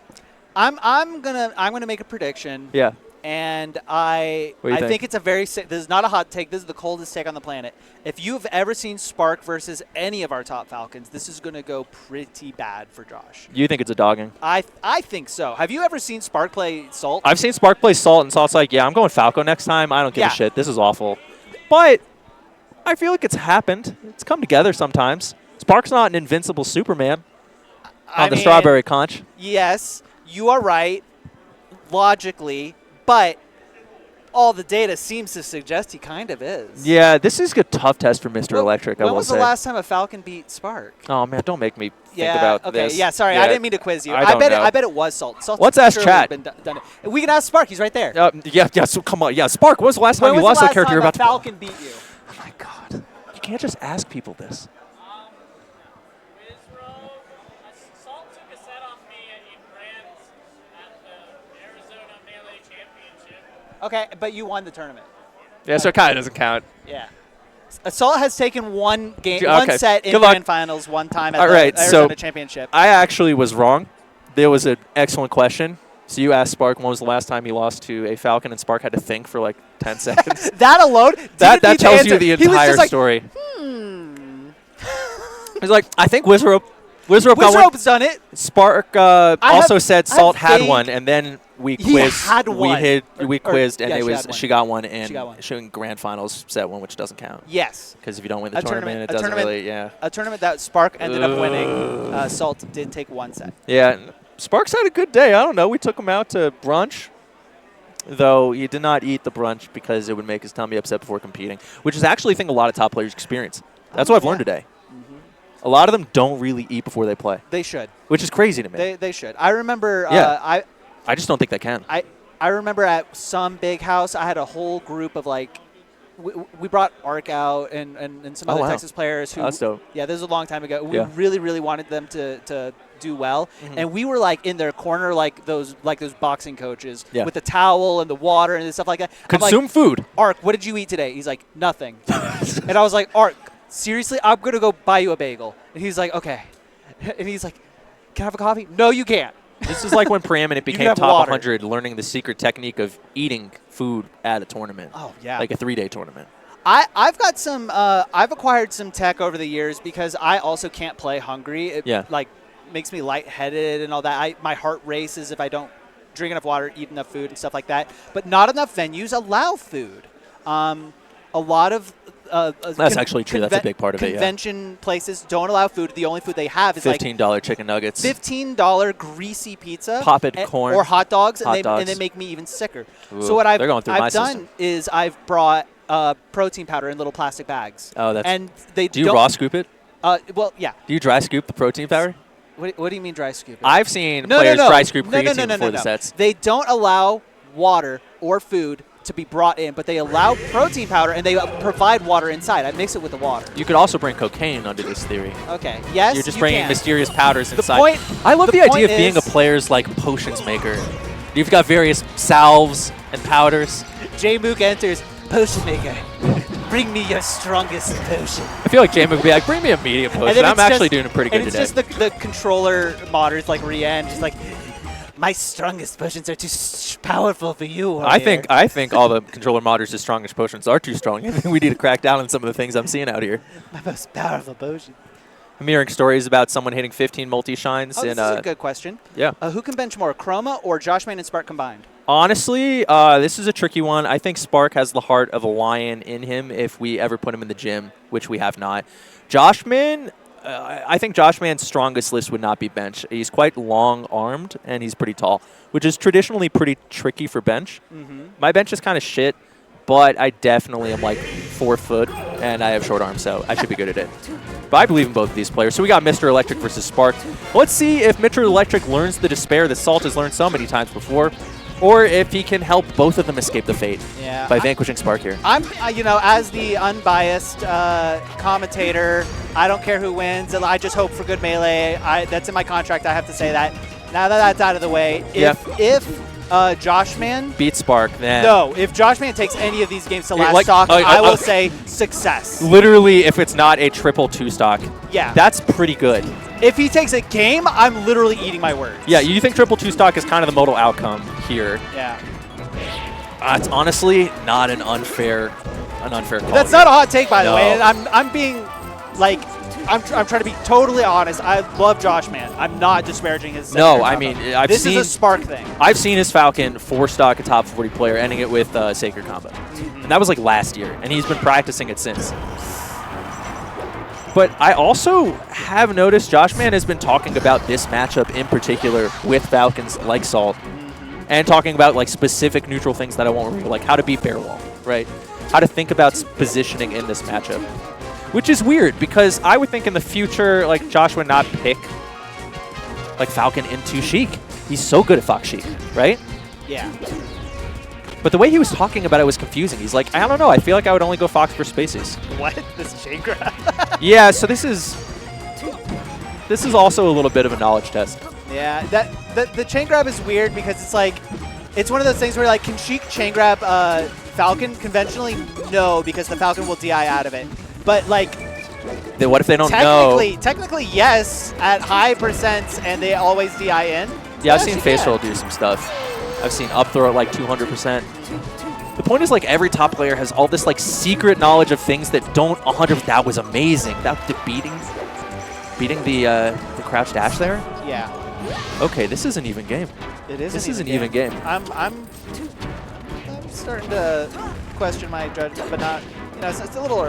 I'm gonna make a prediction. Yeah. And I think it's a very this is not a hot take. This is the coldest take on the planet. If you've ever seen Spark versus any of our top Falcons, this is going to go pretty bad for Josh. You think it's a dogging? I think so. Have you ever seen Spark play Salt? I've seen Spark play Salt, and Salt's like, yeah, I'm going Falco next time. I don't give a shit. This is awful. But I feel like it's happened. It's come together sometimes. Spark's not an invincible Superman on the strawberry conch. Yes, you are right, logically. But all the data seems to suggest he kind of is. Yeah, this is a tough test for Mr. Electric, I will say. When was the last time a Falcon beat Spark? Oh, man, don't make me think about this. Yeah, sorry, I didn't mean to quiz you. I bet it was Salt. Let's ask chat. We can ask Spark. He's right there. So come on. Yeah, Spark, when was the last time you lost that character you're about to Falcon beat you? Oh, my God. You can't just ask people this. Okay, but you won the tournament. Yeah, so it kind of doesn't count. Yeah. Assault has taken one set in Good Grand Finals one time at the Arizona Championship. I actually was wrong. There was an excellent question. So you asked Spark when was the last time he lost to a Falcon, and Spark had to think for like 10 seconds. That alone? That tells you the entire story. He's like, I think Wizrope Wizrope's done it. Spark also said Salt had one, and then we quizzed. We quizzed, and she got one in Grand Finals set one, which doesn't count. Yes, because if you don't win the tournament, it doesn't really. Yeah, a tournament that Spark ended up winning. Salt did take one set. Yeah, Spark's had a good day. I don't know. We took him out to brunch, though he did not eat the brunch because it would make his tummy upset before competing, which is actually I think a lot of top players experience. That's what I've learned today. A lot of them don't really eat before they play. They should. Which is crazy to me. They should. I remember. I just don't think they can. I remember at some big house, I had a whole group of like, we brought Ark out and some other Texas players who. That's dope. Yeah, this was a long time ago. We really, really wanted them to do well, and we were like in their corner, like those boxing coaches with the towel and the water and stuff like that. Consume food. Ark, what did you eat today? He's like, nothing. And I was like, Ark, seriously, I'm going to go buy you a bagel. And he's like, okay. And he's like, can I have a coffee? No, you can't. This is like when Preeminent became top 100, learning the secret technique of eating food at a tournament. Oh, yeah. Like a 3-day tournament. I've got some, I've acquired some tech over the years because I also can't play hungry. It like makes me lightheaded and all that. My heart races if I don't drink enough water, eat enough food and stuff like that. But not enough venues allow food. A lot of that's actually true. That's a big part of it. Convention places don't allow food. The only food they have is $15 chicken nuggets, $15 greasy pizza, popped corn, or hot dogs, and they make me even sicker. Ooh, so what I've done is I've brought protein powder in little plastic bags. Oh, that's. And they do you raw scoop it? Well, yeah. Do you dry scoop the protein powder? What do you mean dry scoop it? I've seen players dry scoop creatine before the sets. They don't allow water or food to be brought in, but they allow protein powder and they provide water inside. I mix it with the water. You could also bring cocaine under this theory. Okay. Yes, you're just bringing mysterious powders inside. I love the idea of being a player's like potions maker. You've got various salves and powders. Jmook enters, potion maker. Bring me your strongest potion. I feel like Jmook would be like, bring me a medium potion. I'm actually doing pretty good today. And it's just the controller modders like Rian, just like, my strongest potions are too powerful for you. I think all the controller modders' strongest potions are too strong. I think we need to crack down on some of the things I'm seeing out here. My most powerful potion. I'm hearing stories about someone hitting 15 multi-shines. Oh, this is a good question. Yeah. Who can bench more, Chroma or Joshman and Spark combined? Honestly, this is a tricky one. I think Spark has the heart of a lion in him if we ever put him in the gym, which we have not. Joshman, I think Joshman's strongest list would not be bench. He's quite long-armed, and he's pretty tall, which is traditionally pretty tricky for bench. My bench is kind of shit, but I definitely am like 4 foot, and I have short arms, so I should be good at it. But I believe in both of these players. So we got Mr. Electric versus Spark. Let's see if Mr. Electric learns the despair that Salt has learned so many times before, or if he can help both of them escape the fate by vanquishing Spark here. I'm, as the unbiased commentator, I don't care who wins. I just hope for good melee. That's in my contract. I have to say that. Now that that's out of the way, if Joshman beat Spark, then no. If Joshman takes any of these games to last like, stock, I will say success. literally, if it's not a triple 2-stock, yeah, that's pretty good. If he takes a game, I'm literally eating my words. Yeah, you think triple 2-stock is kind of the modal outcome here? Yeah. It's honestly not an unfair call. That's not a hot take, by the No. way. And I'm being like. I'm trying to be totally honest. I love Joshman. I'm not disparaging his. No, I mean, this is a Spark thing. I've seen his Falcon 4-stock a top 40 player, ending it with Sacred Combo. And that was like last year, and he's been practicing it since. But I also have noticed Joshman has been talking about this matchup in particular with Falcons like Salt, and talking about like specific neutral things that I won't reveal, like how to beat Bear Wall, right? How to think about positioning in this matchup. Which is weird, because I would think in the future, like, Josh would not pick, like, Falcon into Sheik. He's so good at Fox Sheik, right? Yeah. But the way he was talking about it was confusing. He's like, I don't know, I feel like I would only go Fox for Spaces. What? This chain grab? Yeah, so this is also a little bit of a knowledge test. Yeah, the chain grab is weird because it's like, it's one of those things where like, can Sheik chain grab Falcon conventionally? No, because the Falcon will DI out of it. But like, then what if they don't know? Technically, yes, at high percents, and they always DI in. Yeah, I've seen Face Roll do some stuff. I've seen up throw at like 200%. The point is like every top player has all this like secret knowledge of things that don't 100. That was amazing. That beating the crouch dash there. Yeah. Okay, this is an even game. It is. This is an even game. I'm starting to question my judgment, but not. You know, it's a little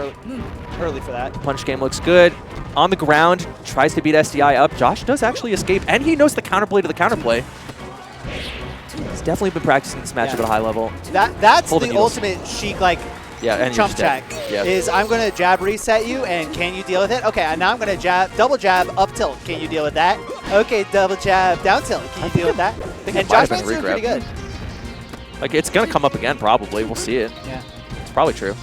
early for that. Punch game looks good. On the ground, tries to beat SDI up. Josh does actually escape, and he knows the counterplay to the counterplay. He's definitely been practicing this matchup at a high level. That's the ultimate Sheik like chump check. Yeah. Is I'm going to jab reset you, and can you deal with it? Okay, and now I'm going to double jab up tilt. Can you deal with that? Okay, double jab down tilt. Can you deal with that? And Joshman's doing pretty good. Like, it's going to come up again, probably. We'll see it. Yeah. It's probably true.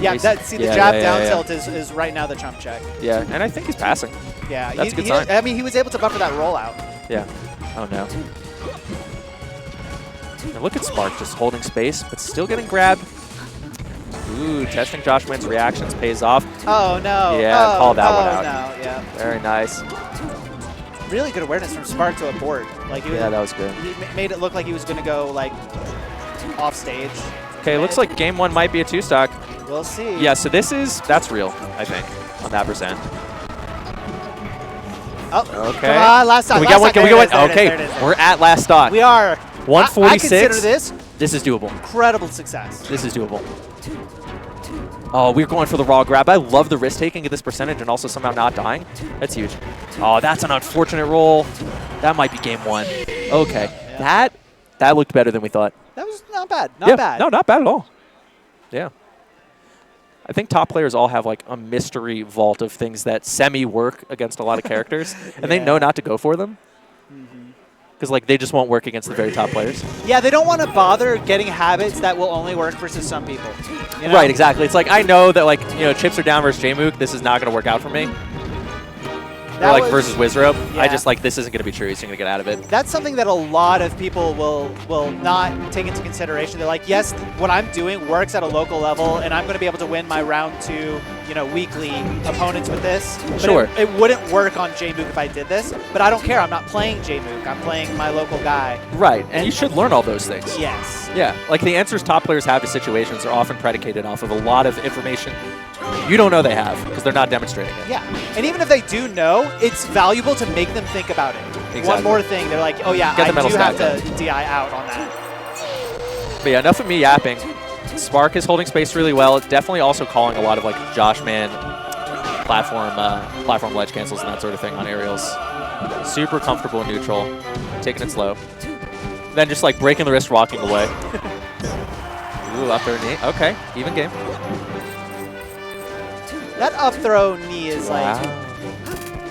Yeah, the jab down tilt is right now the chump check. Yeah, and I think he's passing. Yeah, that's a good sign. I mean, he was able to buffer that rollout. Yeah. Oh, no. And look at Spark just holding space, but still getting grabbed. Ooh, testing Joshman's reactions pays off. Oh, no. Yeah, call that one out. No, yeah. Very nice. Really good awareness from Spark to a board. Like, yeah, that was good. He made it look like he was going to go, like, off stage. Okay, looks like game one might be a 2-stock. We'll see. Yeah, so that's real, I think, on that percent. Oh, okay. Come on, last stock. Can we get one? Can we get one? Okay, we're at last stock. We are. 146. I consider this. This is doable. Incredible success. This is doable. Oh, we're going for the raw grab. I love the risk taking at this percentage and also somehow not dying. That's huge. Oh, that's an unfortunate roll. That might be game one. Okay, yeah. That looked better than we thought. That was not bad. Not bad. No, not bad at all. Yeah. I think top players all have like a mystery vault of things that semi-work against a lot of characters, and they know not to go for them. Because like they just won't work against the very top players. Yeah, they don't want to bother getting habits that will only work versus some people. You know? Right, exactly. It's like I know that like chips are down versus Jmook. This is not going to work out for me. Or like versus Wizrope. Yeah. I just like this isn't going to be true. He's going to get out of it. That's something that a lot of people will not take into consideration. They're like, yes, what I'm doing works at a local level, and I'm going to be able to win my round 2, weekly opponents with this. But sure. It wouldn't work on Jmook if I did this, but I don't care. I'm not playing Jmook. I'm playing my local guy. Right, and you should learn all those things. Yes. Yeah, like the answers top players have to situations are often predicated off of a lot of information you don't know they have because they're not demonstrating it. Yeah, and even if they do know, it's valuable to make them think about it. Exactly. One more thing, they're like, oh yeah, I do have to DI out on that. But yeah, enough of me yapping. Spark is holding space really well. It's definitely also calling a lot of like Joshman platform ledge cancels and that sort of thing on aerials. Super comfortable in neutral, taking it slow. Then just like breaking the wrist, walking away. Ooh, up there knee. Okay, even game. That up throw knee is like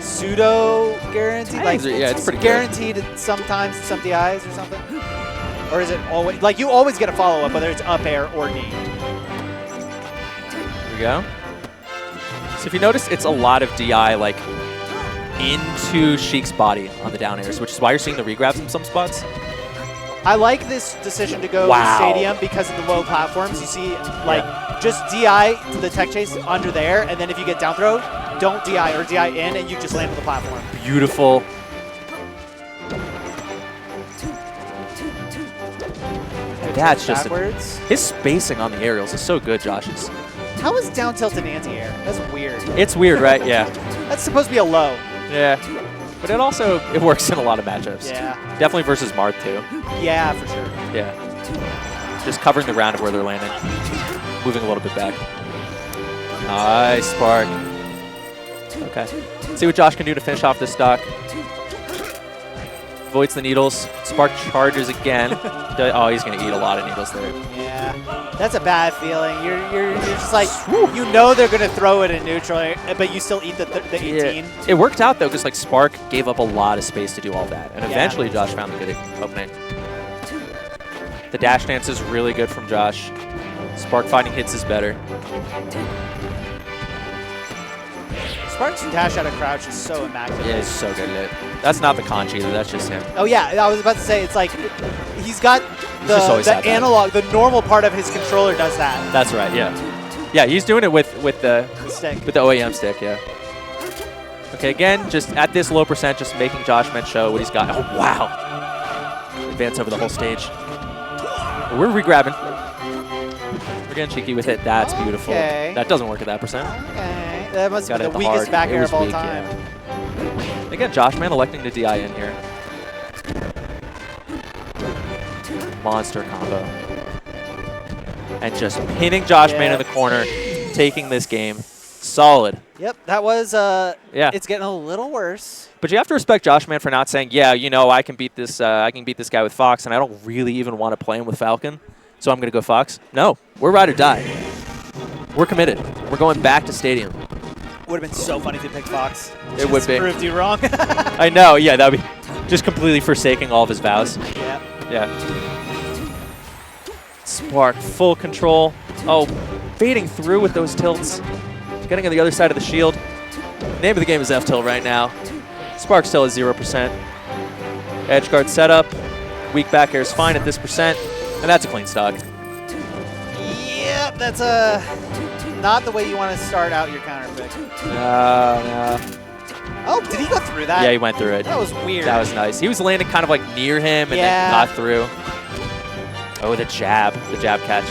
pseudo guaranteed. Like it's pretty guaranteed sometimes in some DIs or something. Or is it always like you always get a follow up whether it's up air or knee? Here we go. So if you notice, it's a lot of DI like into Sheik's body on the down airs, which is why you're seeing the regrabs in some spots. I like this decision to go Stadium because of the low platforms. You see, like, just DI to the tech chase under there, and then if you get down throw, don't DI or DI in, and you just land on the platform. Beautiful. That's just his spacing on the aerials is so good, Josh's. How is down tilt an anti-air? That's weird. It's weird, right? Yeah. That's supposed to be a low. Yeah. But it works in a lot of matchups. Yeah. Definitely versus Marth, too. Yeah, for sure. Yeah. Just covering the ground of where they're landing. Moving a little bit back. Nice spark. Okay. Let's see what Josh can do to finish off this stock. Avoids the needles. Spark charges again. Oh, he's going to eat a lot of needles there. Yeah. That's a bad feeling. You're just like, you know they're going to throw it in neutral, but you still eat the 18. Yeah. It worked out, though, because like Spark gave up a lot of space to do all that. And eventually Josh found a good opening. The dash dance is really good from Josh. Spark finding hits is better. Spark's dash out of crouch is so immaculate. Yeah, he's so good at it. That's not the conch either. That's just him. Oh, yeah. I was about to say, it's like he's got the analog, the normal part of his controller does that. That's right, yeah. Yeah, he's doing it with the stick. With the OEM stick, yeah. Okay, again, just at this low percent, just making Joshman show what he's got. Oh, wow. Advance over the whole stage. We're re-grabbing. We're getting cheeky with it. That's beautiful. That doesn't work at that percent. Okay. That must have been the weakest back air of all time. Yeah. Again, Joshman electing to DI in here. Monster combo. And just pinning Joshman in the corner, taking this game. Solid. Yep, that was, it's getting a little worse. But you have to respect Joshman for not saying, yeah, you know, I can beat this guy with Fox, and I don't really even want to play him with Falcon, so I'm going to go Fox. No, we're ride or die. We're committed. We're going back to Stadium. Would have been so funny to pick Fox. It would be. Proved you wrong. I know, yeah, that would be just completely forsaking all of his vows. Yeah. Yeah. Spark, full control. Oh, fading through with those tilts. Getting on the other side of the shield. Name of the game is F-tilt right now. Spark still is 0%. Edge guard setup. Weak back air is fine at this percent. And that's a clean stock. Yep, that's not the way you want to start out your counter pick. No. Oh, did he go through that? Yeah, he went through it. That was weird. That was nice. He was landing kind of like near him and then got through. Oh, the jab catch.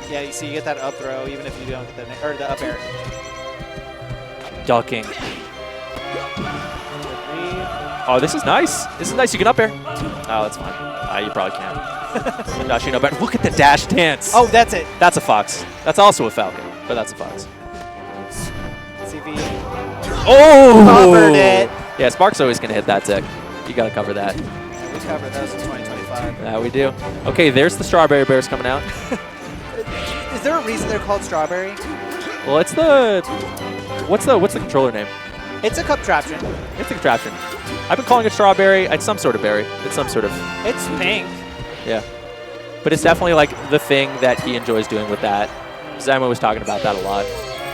Yeah, you see, you get that up throw even if you don't get the up air. Ducking. Oh, this is nice. This is nice. You can up air. Oh, that's fine. You probably can't. Josh, you know better. Look at the dash dance. Oh, that's it. That's a Fox. That's also a Falcon, but that's a Fox. CV. Oh! Covered it. Yeah, Spark's always going to hit that tick. You got to cover that. Yeah, we covered those in 2025. Yeah, we do. Okay, there's the Strawberry Bears coming out. Is there a reason they're called Strawberry? Well, it's the... What's the controller name? It's a contraption. It's a contraption. I've been calling it Strawberry. It's some sort of berry. It's some sort of... It's pink. Yeah. But it's definitely like the thing that he enjoys doing with that. Zamo was talking about that a lot.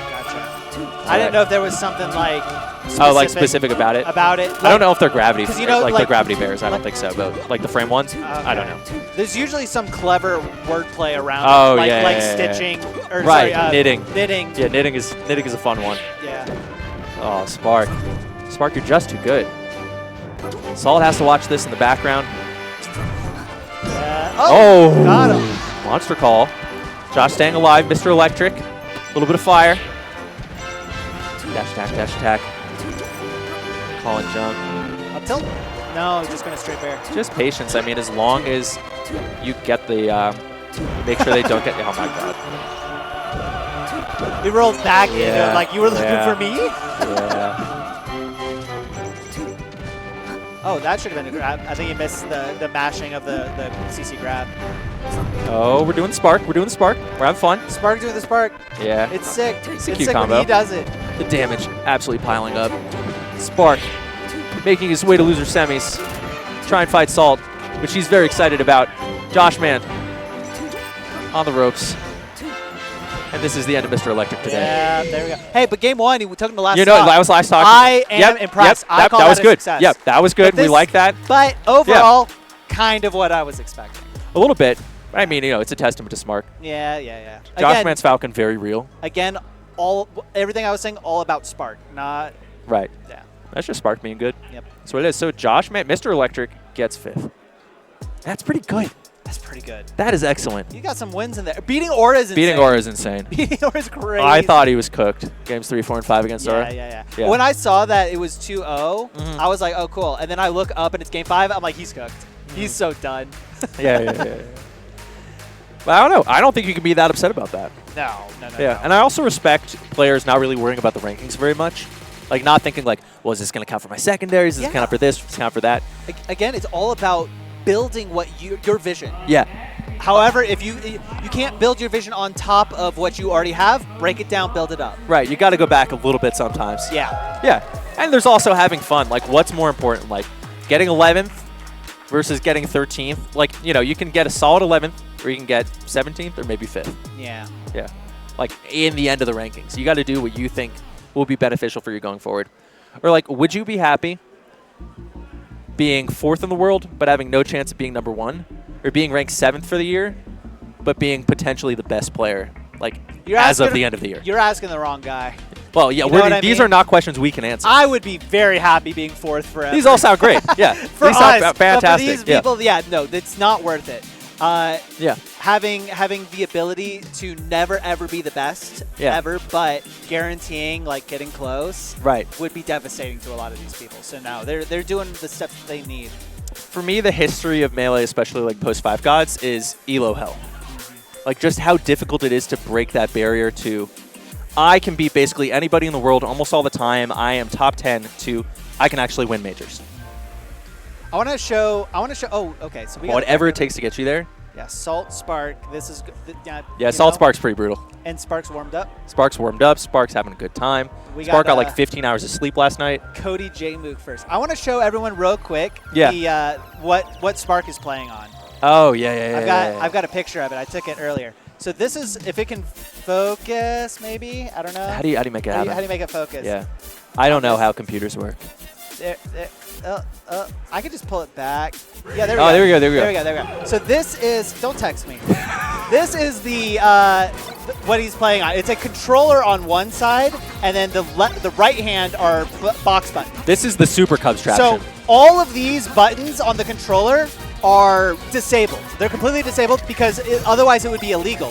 Gotcha. I didn't know if there was something like specific about it. About it. Like, I don't know if they're gravity, you know, like the gravity bears. I don't think so, but like the frame ones, I don't know. There's usually some clever wordplay around it, like stitching or knitting. Knitting. Yeah, knitting is a fun one. Yeah. Oh, Spark, you're just too good. Solid has to watch this in the background. Oh, got him. Monster call. Josh staying alive, Mr. Electric. A little bit of fire. Dash attack. Call and jump. Up tilt? No, just going to straight bear. Just patience. I mean, as long as you get the, make sure they don't get, oh my god. We rolled back into it like you were looking for me? Yeah. Oh, that should have been a grab. I think he missed the mashing of the CC grab. Oh, we're doing Spark. We're having fun. Spark doing the Spark. Yeah. It's sick. It's a cute combo. When he does it. The damage absolutely piling up. Spark making his way to loser semis. Try and fight Salt, which he's very excited about. Joshman on the ropes. And this is the end of Mr. Electric today. Yeah, there we go. Hey, but game 1, we took him to last You know, talk. that was last talk. I am impressed. I call that was a good. success. Yep, that was good. We like that. But overall, kind of what I was expecting. A little bit. I mean, you know, it's a testament to Smart. Yeah. Joshman's Falcon, very real. Again, everything I was saying, all about Spark, not... Right. Yeah. That's just Spark being good. Yep. That's what it is. So Joshman, Mr. Electric gets 5th. That's pretty good. That's pretty good. That is excellent. You got some wins in there. Beating Aura is insane. Beating Aura is insane. Beating Aura is crazy. I thought he was cooked. Games 3, 4, and 5 against Aura. Yeah. When I saw that it was 2-0, I was like, oh, cool. And then I look up and it's game 5. I'm like, he's cooked. He's so done. Yeah. But I don't know. I don't think you can be that upset about that. No. Yeah, and I also respect players not really worrying about the rankings very much. Like, not thinking like, well, is this going to count for my secondaries? Is this count for this? Is this count for that? Again, it's all about building what your vision. Yeah. However, if you can't build your vision on top of what you already have, break it down, build it up. Right. You got to go back a little bit sometimes. Yeah. And there's also having fun. Like, what's more important? Like, getting 11th versus getting 13th. Like, you know, you can get a solid 11th, or you can get 17th, or maybe 5th. Yeah. Like, in the end of the rankings. You got to do what you think will be beneficial for you going forward. Or, like, would you be happy being 4th in the world, but having no chance of being number 1? Or being ranked 7th for the year, but being potentially the best player, like, as of the end of the year? You're asking the wrong guy. Well, yeah, these are not questions we can answer. I would be very happy being 4th forever. These all sound great. Yeah. For these us, sound fantastic. But for these people, no, it's not worth it. Yeah. Having the ability to never ever be the best ever, but guaranteeing like getting close, would be devastating to a lot of these people. So no, they're doing the steps that they need. For me, the history of Melee, especially like post 5 Gods, is elo hell. Like, just how difficult it is to break that barrier to, I can beat basically anybody in the world almost all the time. I am top 10 to, I can actually win majors. I want to show. Oh, okay. So whatever it takes to get you there. Yeah, Salt, Spark. This is good. Yeah, Salt Spark's pretty brutal. And Spark's warmed up. Spark's warmed up. Spark's having a good time. Spark got like 15 hours of sleep last night. Cody Jmook first. I want to show everyone real quick what Spark is playing on. Oh, yeah. I've got a picture of it. I took it earlier. So this is, if it can focus, maybe? I don't know. How do you make it happen? How do you make it focus? Yeah. I don't know how computers work. I could just pull it back. Yeah, there we go. There we go. So this is, don't text me. This is the what he's playing on. It's a controller on one side, and then the right hand are box buttons. This is the Super Cubs traction. So all of these buttons on the controller are disabled. They're completely disabled because otherwise it would be illegal.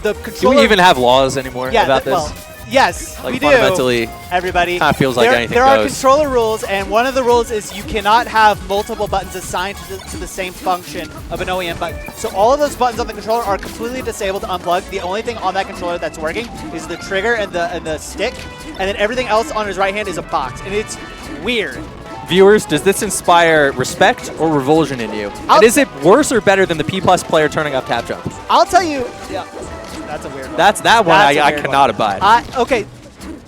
The controller. Do we even have laws anymore about this? Well, yes, like we do. Fundamentally, everybody. Kind of feels like anything There goes. are controller rules, and one of the rules is you cannot have multiple buttons assigned to the same function of an OEM button. So all of those buttons on the controller are completely disabled, unplugged. The only thing on that controller that's working is the trigger and the stick, and then everything else on his right hand is a box, and it's weird. Viewers, does this inspire respect or revulsion in you? And is it worse or better than the P+ player turning up tap jump? I'll tell you. Yeah, that's a weird one. That one I cannot abide. Okay.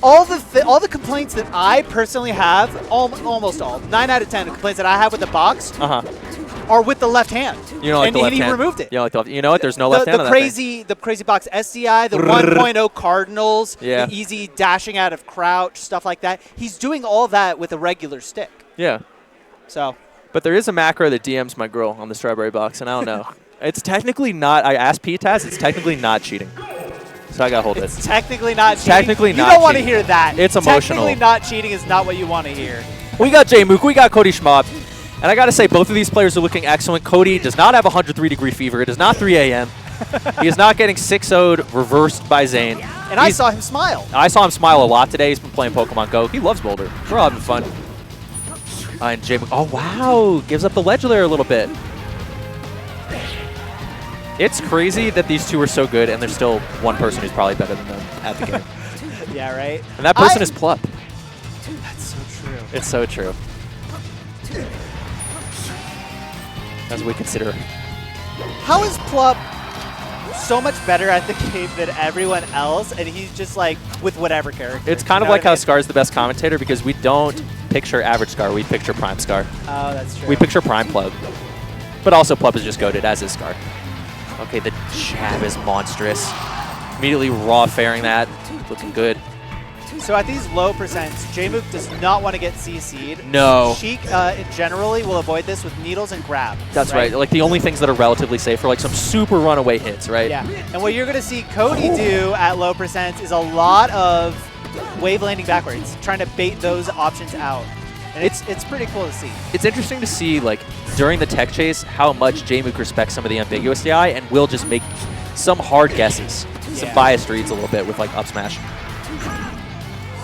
All the complaints that I personally have, almost all, 9 out of 10 complaints that I have with the box are with the left hand. You don't like the left hand? And he removed it. You don't like the, you know what? There's no left hand on that thing. The crazy box SCI, the 1.0 Cardinals, yeah. the easy dashing out of crouch, stuff like that. He's doing all that with a regular stick. Yeah. So. But there is a macro that DMs my girl on the strawberry box, and I don't know. It's technically not, I asked P-Taz, it's technically not cheating. So I got to hold it. It's technically not cheating. Technically not cheating. You don't want to hear that. It's emotional. Technically not cheating is not what you want to hear. We got Jmook, we got Cody Schwab. And I got to say, both of these players are looking excellent. Cody does not have 103-degree fever. It is not 3 a.m. He is not getting 6-0'd reversed by Zane. And I saw him smile. I saw him smile a lot today. He's been playing Pokemon Go. He loves Boulder. We're all having fun. And Jmook, oh, wow. Gives up the ledge there a little bit. It's crazy that these two are so good, and there's still one person who's probably better than them at the game. Yeah, right? And that person is Plup. That's so true. It's so true. As we consider. How is Plup so much better at the game than everyone else, and he's just like with whatever character? It's kind of like how Scar's the best commentator, because we don't picture average Scar, we picture prime Scar. Oh, that's true. We picture prime Plup. But also Plup is just goated, as is Scar. Okay, the jab is monstrous. Immediately raw fairing that. Looking good. So at these low percents, Jmook does not want to get CC'd. No. Sheik generally will avoid this with needles and grab. That's right. Like the only things that are relatively safe are like some super runaway hits, right? Yeah. And what you're going to see Cody do at low percents is a lot of wave landing backwards, trying to bait those options out. And it's pretty cool to see. It's interesting to see, like, during the tech chase, how much Jmook respects some of the ambiguous DI and will just make some hard guesses, some biased reads a little bit with, like, up smash.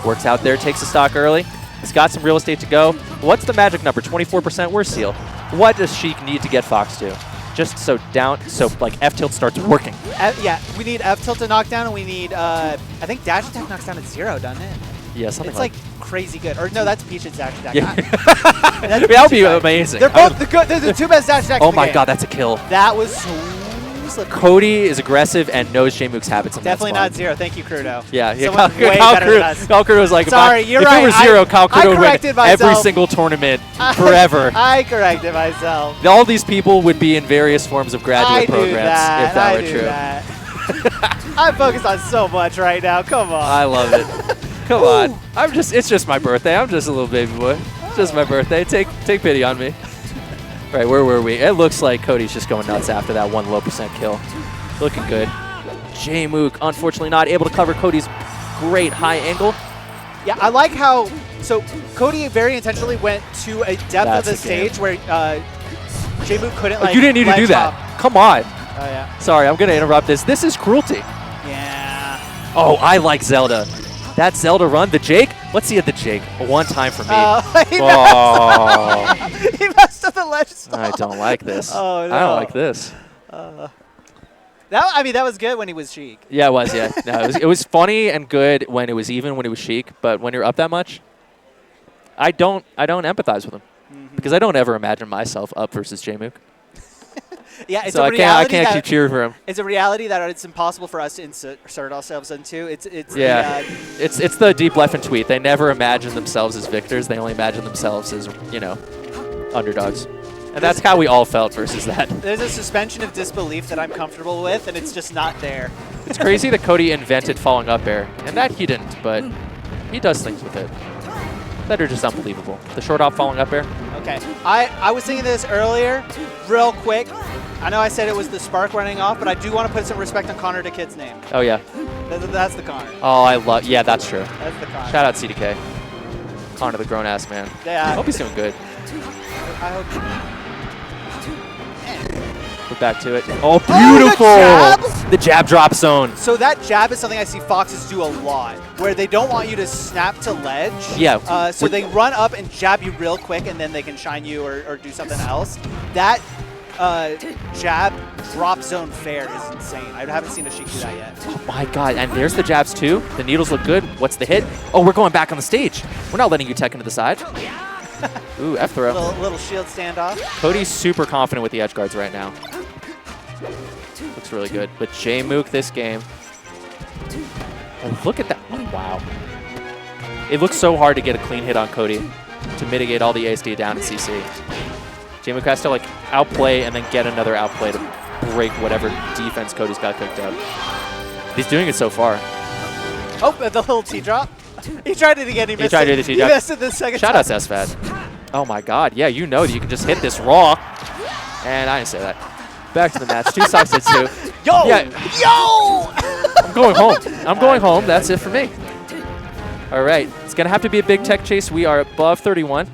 Works out there, takes a stock early. He's got some real estate to go. What's the magic number? 24%? Where's Seal? What does Sheik need to get Fox to? Just so like F tilt starts working. Yeah, we need F tilt to knock down, and we need, I think dash attack knocks down at 0, doesn't it? Yeah, something it's like crazy good. Or no, that's Peach's dash attack. Yeah. That would be amazing. They're both they're the two best dash attacks. Oh my god, that's a kill. That was so slippery. Cody is aggressive and knows Jmook's habits. Definitely not 0. Thank you, Crudo. Yeah, Kyle Crudo was like, sorry, you're if right. it was 0, Kyle Crudo would win myself. every single tournament forever. I corrected myself. All these people would be in various forms of graduate programs if that were true. That. I'm focused on so much right now. Come on. I love it. Come on. It's just my birthday. I'm just a little baby boy. It's just my birthday. Take pity on me. Right, where were we? It looks like Cody's just going nuts after that one low percent kill. Looking good. Jmook, unfortunately not able to cover Cody's great high angle. Yeah, I like how, so Cody very intentionally went to a depth of the stage where Jmook couldn't like. You didn't need to do that. Come on. Oh yeah. Sorry, I'm gonna interrupt this. This is cruelty. Yeah. Oh, I like Zelda. That Zelda run, the Jake. Let's see at the Jake. One time for me. He messed up the ledge stall. I don't like this. Oh, no. I don't like this. That was good when he was Sheik. Yeah, it was. Yeah, no, it was funny and good when it was even, when it was Sheik. But when you're up that much, I don't empathize with him because I don't ever imagine myself up versus Jmook. Yeah, it's so a reality I can't keep cheering for him. It's a reality that it's impossible for us to insert ourselves into. It's the deep left and tweet. They never imagine themselves as victors. They only imagine themselves as, underdogs. And that's how we all felt versus that. There's a suspension of disbelief that I'm comfortable with, and it's just not there. It's crazy that Cody invented falling up air, and that he didn't, but he does things with it that are just unbelievable. The short hop falling up air. Okay, I was thinking this earlier, real quick. I know I said it was the spark running off, but I do want to put some respect on Connor the Kid's name. Oh, yeah. That's the Connor. Oh, yeah, that's true. That's the Connor. Shout out CDK. Connor the grown-ass man. Yeah. I hope he's doing good. I hope. We're back to it. Oh, beautiful! Oh, the jab drop zone. So that jab is something I see Foxes do a lot, where they don't want you to snap to ledge. Yeah. So they run up and jab you real quick, and then they can shine you or do something else. That jab drop zone fair is insane. I haven't seen a Sheik do that yet. Oh my god, and there's the jabs too. The needles look good. What's the hit? Oh, we're going back on the stage. We're not letting you tech into the side. Ooh, F throw. Little shield standoff. Cody's super confident with the edge guards right now. Looks really good. But Jmook this game. Oh, look at that. Oh, wow. It looks so hard to get a clean hit on Cody to mitigate all the ASD down at CC. Jmook has to like outplay and then get another outplay to break whatever defense Cody's got cooked up. He's doing it so far. Oh, the little T-drop. He tried it again. He missed tried it. The T-drop. He missed it the second time. Shout out to SFAD. Oh my god. Yeah, you know that you can just hit this raw. And I didn't say that. Back to the match. 2 stocks at 2. Yo! Yeah. Yo! I'm going home. I'm going home. That's it for me. All right. It's going to have to be a big tech chase. We are above 31.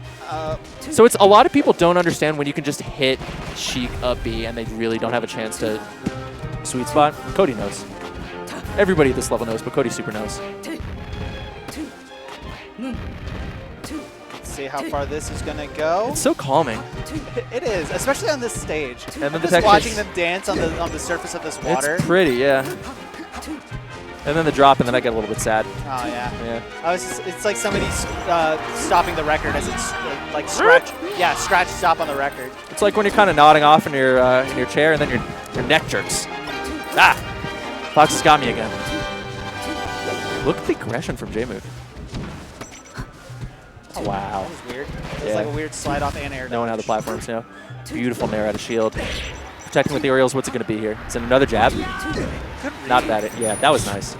So it's a lot of people don't understand when you can just hit Sheik up B and they really don't have a chance to sweet spot. Cody knows. Everybody at this level knows, but Cody super knows. Let's see how far this is gonna go. It's so calming. It is, especially on this stage. And then just watching them dance on the surface of this water. It's pretty, yeah. And then the drop, and then I get a little bit sad. Oh yeah. Yeah. It's like somebody's stopping the record as it's like scratch. Yeah, scratch stop on the record. It's like when you're kind of nodding off in your chair, and then your neck jerks. Ah, Fox has got me again. Look at the aggression from Jmook. Oh, wow. That was weird. It was like a weird slide off and air. Knowing how the platforms know. Beautiful nair out of shield. Protecting with the aerials. What's it going to be here? It's another jab. Good Not bad. Yeah, that was nice.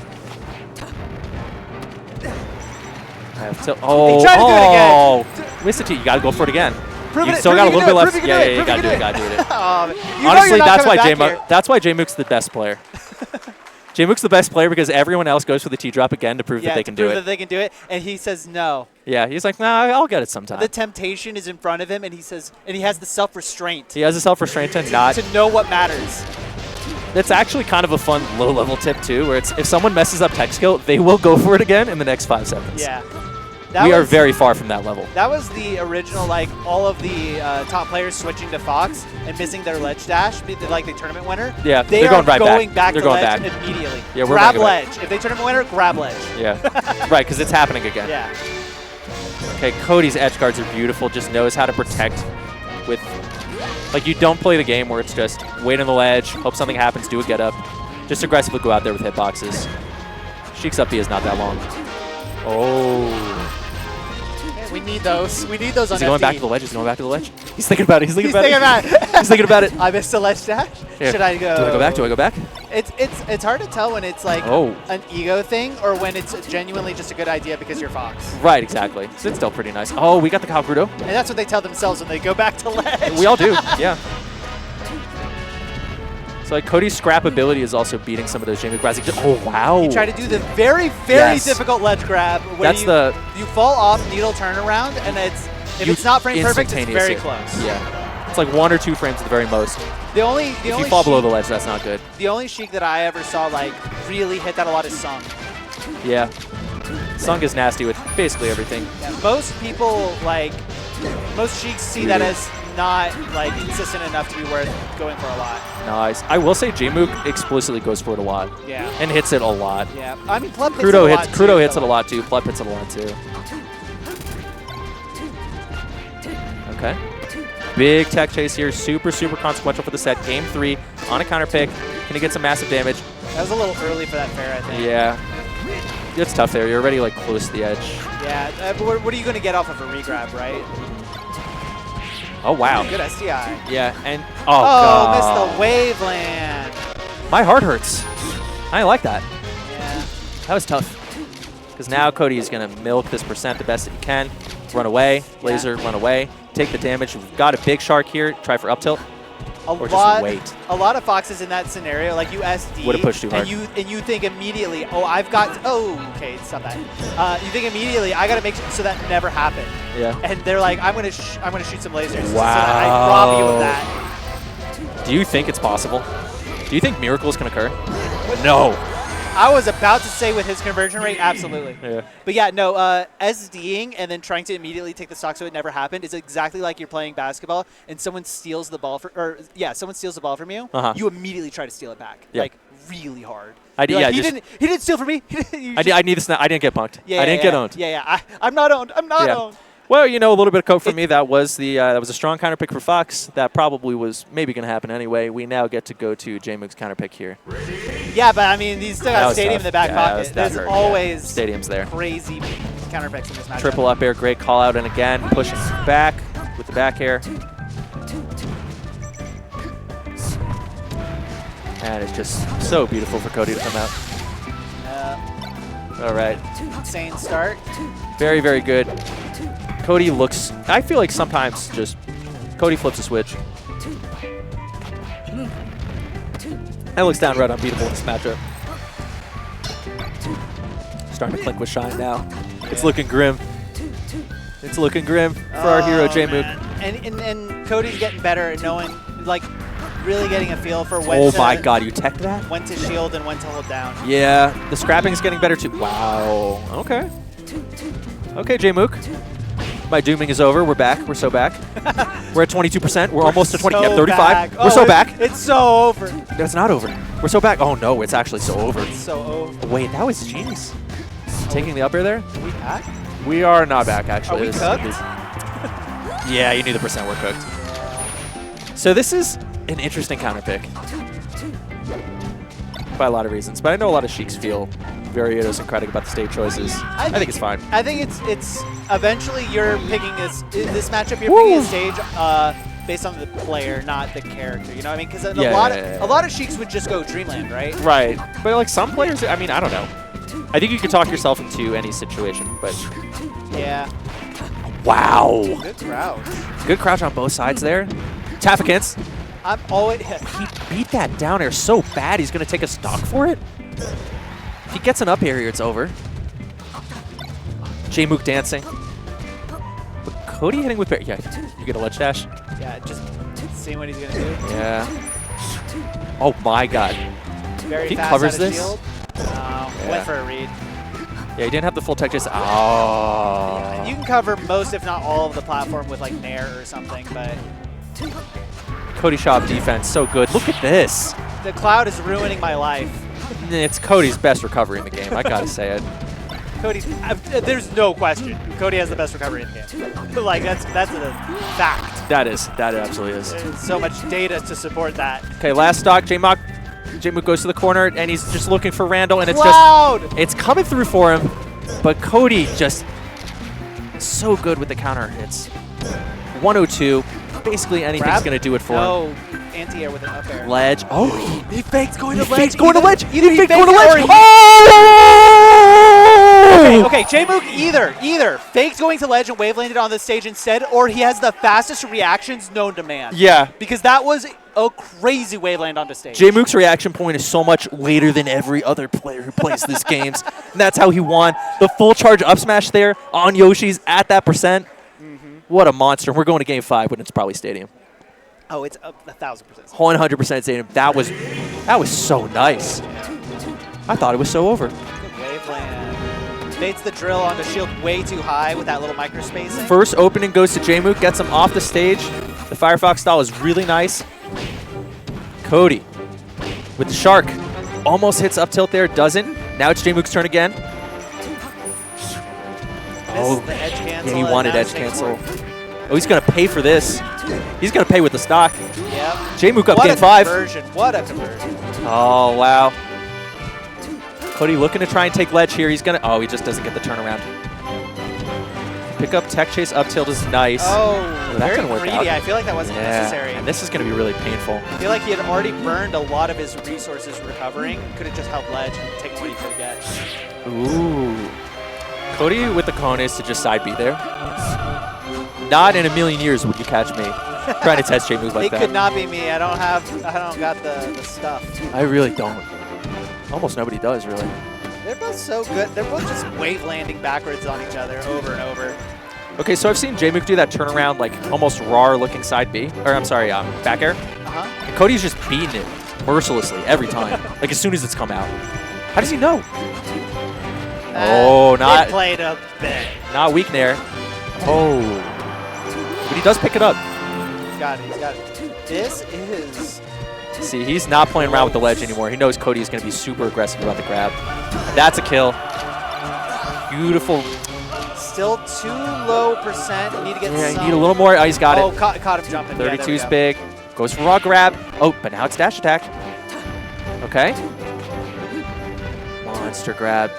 Oh, He tried to do it again. Missed it too. You got to go for it again. You Prove still got a little bit left. Yeah, you got to do it. Got to do it. Honestly, That's why Jmook's the best player. Jmook's the best player because everyone else goes for the T-drop again to prove that they can do it. That they can do it, and he says no. Yeah, he's like, nah, I'll get it sometime. The temptation is in front of him, and he says, and he has the self-restraint. He has the self-restraint to not to know what matters. That's actually kind of a fun low-level tip too, where it's if someone messes up tech skill, they will go for it again in the next 5 seconds. Yeah. We are very far from that level. That was the original, like, all of the top players switching to Fox and missing their ledge dash, like the tournament winner. Yeah, they're going back to ledge immediately. Yeah, grab ledge. If they tournament winner, grab ledge. Yeah, right, because it's happening again. Yeah. Okay, Cody's edge guards are beautiful, just knows how to protect with, like, you don't play the game where it's just wait on the ledge, hope something happens, do a get up. Just aggressively go out there with hitboxes. Sheik's up B is not that long. Oh. We need those. We need those on FD. Is he going back to the ledge? Is he going back to the ledge? He's thinking about it. He's thinking about it. He's thinking about it. I missed a ledge dash. Yeah. Should I go? Do I go back? Do I go back? It's hard to tell when it's like an ego thing or when it's genuinely just a good idea because you're Fox. Right, exactly. So it's still pretty nice. Oh, we got the Calcrudo. And that's what they tell themselves when they go back to ledge. We all do, yeah. So like Cody's scrap ability is also beating some of those Jmook grabs. Oh wow! You try to do the very difficult ledge grab. Where you fall off, needle turnaround, and if it's not frame perfect, it's very close. Yeah, it's like 1 or 2 frames at the very most. If you fall below the ledge, that's not good. The only Sheik that I ever saw like really hit that a lot is Sung. Yeah, Sung is nasty with basically everything. Yeah, most people most Sheiks see that as not like consistent enough to be worth going for a lot. Nice. I will say Jmook explicitly goes for it a lot. Yeah. And hits it a lot. Yeah. I mean, Pleb hits it a lot too. Hits it a lot too. Pleb hits it a lot too. Okay. Big tech chase here. Super, super consequential for the set. Game 3 on a counter pick. Can he get some massive damage? That was a little early for that fair, I think. Yeah. It's tough there. You're already like close to the edge. Yeah. But what are you going to get off of a regrab, right? Oh, wow. Good SDI. Yeah, and God. Missed the waveland. My heart hurts. I didn't like that. Yeah. That was tough. Because now Cody is going to milk this percent the best that he can. Run away. Laser, run away. Take the damage. We've got a big shark here. Try for up tilt. Just wait. A lot of Foxes in that scenario, like you SD, would have pushed too hard. And you think immediately, okay, stop that. You think immediately, I gotta make sure so that never happened. Yeah. And they're like, I'm gonna shoot some lasers. Wow. So that I rob you of that. Do you think it's possible? Do you think miracles can occur? No. I was about to say with his conversion rate, absolutely. Yeah. But yeah, no, SDing and then trying to immediately take the stock so it never happened is exactly like you're playing basketball and someone steals the ball someone steals the ball from you. You immediately try to steal it back, like really hard. He didn't steal from me. I need this now. I didn't get punked. I didn't get owned. Yeah. I'm not owned. I'm not owned. Well, you know, a little bit of coke from me. That was a strong counter pick for Fox. That probably was maybe going to happen anyway. We now get to go to Jmook's counter pick here. Yeah, but I mean, he's still got Stadium in the back pocket. There's always Stadium's there. Crazy counter picks in this matchup. Triple up air, great call out, and again pushing back with the back air. And it's just so beautiful for Cody to come out. All right. Insane start. Very, very good. Cody looks, I feel like sometimes just Cody flips a switch. That looks downright unbeatable in this matchup. Starting to clink with shine now. It's looking grim. It's looking grim for our hero, Jmook. And Cody's getting better at knowing, like, really getting a feel for when oh my God, you teched that? When to shield and when to hold down. Yeah, the scrapping's getting better too. Wow. Okay. Okay, Jmook. My dooming is over. We're back. We're so back. We're at 22%. We're almost at 20. So yeah, 35. We're so back. It's so over. That's not over. We're so back. Oh no, it's actually so over. It's so over. Wait, that was genius. Taking the up air there? Are we back? We are not back, actually. Are we cooked? Yeah, you knew the percent we're cooked. So this is an interesting counter pick. By a lot of reasons. But I know a lot of Sheiks feel very idiosyncratic about the stage choices. I think it's fine. I think it's eventually you're picking this matchup. You're picking a stage based on the player, not the character. You know what I mean? Because a Yeah. lot of Sheiks would just go Dreamland, right? Right. But like some players, I mean, I don't know. I think you could talk yourself into any situation, but Yeah. wow. Good crouch. Good crouch on both sides there. Tafikants. I'm always. He beat that down air so bad, he's going to take a stock for it. If he gets an up air here, it's over. Jmook dancing. But Cody hitting with... Yeah, you get a ledge dash. Yeah, just seeing what he's going to do. Yeah. Oh my god. Very he fast covers out of this. shield. Went for a read. Yeah, he didn't have the full tech chase. Oh. Yeah, you can cover most, if not all, of the platform with like Nair or something, but Cody Schwab defense, so good. Look at this. the cloud is ruining my life. It's Cody's best recovery in the game, I gotta say it. Cody, there's no question. Cody has the best recovery in the game. Like that's a fact. That absolutely is. There's so much data to support that. Okay, last stock, Jmook. Jmook goes to the corner, and he's just looking for Randall, and it's coming through for him, but Cody just so good with the counter hits. 102, basically anything's going to do it for him. No anti-air with an up air. Ledge. Oh, he fakes going to ledge. Fakes going to ledge. Either he fakes going to ledge. Oh! Okay, Jmook either fakes going to ledge and wave landed on the stage instead, or he has the fastest reactions known to man. Yeah. Because that was a crazy wave land onto stage. Jmook's reaction point is so much later than every other player who plays these games. And that's how he won. The full charge up smash there on Yoshi's at that percent. What a monster. We're going to game 5 when it's probably Stadium. Oh, it's up 1,000%. 100% Stadium. That was so nice. I thought it was so over. Good wave land. Baits the drill onto shield way too high with that little micro spacing. First opening goes to Jmook, gets him off the stage. The Firefox style is really nice. Cody with the shark. Almost hits up tilt there, doesn't. Now it's Jmook's turn again. Oh, the edge cancel. Yeah, he wanted edge cancel. Oh, he's going to pay for this. He's going to pay with the stock. Yep. Jmook up game 5. What a conversion. Oh, wow. Cody looking to try and take ledge here. He's going to... Oh, he just doesn't get the turnaround. Pick up tech chase up tilt is nice. Oh, that's very gonna work greedy. out. I feel like that wasn't necessary. And this is going to be really painful. I feel like he had already burned a lot of his resources recovering. Could have just helped ledge and taken what he could get. Ooh. Cody with the cojones to just side B there. Not in a million years would you catch me trying to test Jmook like that. It could not be me. I don't got the stuff. I really don't. Almost nobody does, really. They're both so good. They're both just wave landing backwards on each other over and over. Okay, so I've seen Jmook do that turnaround, like almost raw looking side B, or I'm sorry, back air. And Cody's just beating it mercilessly every time, like as soon as it's come out. How does he know? They played a bit. Not weak there. Oh, but he does pick it up. He's got it. He's got it. This is. See, he's not playing around with the ledge anymore. He knows Cody is going to be super aggressive about the grab. That's a kill. Beautiful. Still too low percent. You need to get some. You need a little more. Oh, he's got it. Oh, caught him jumping. 32's big. Goes for raw grab. Oh, but now it's dash attack. Okay. Monster grab.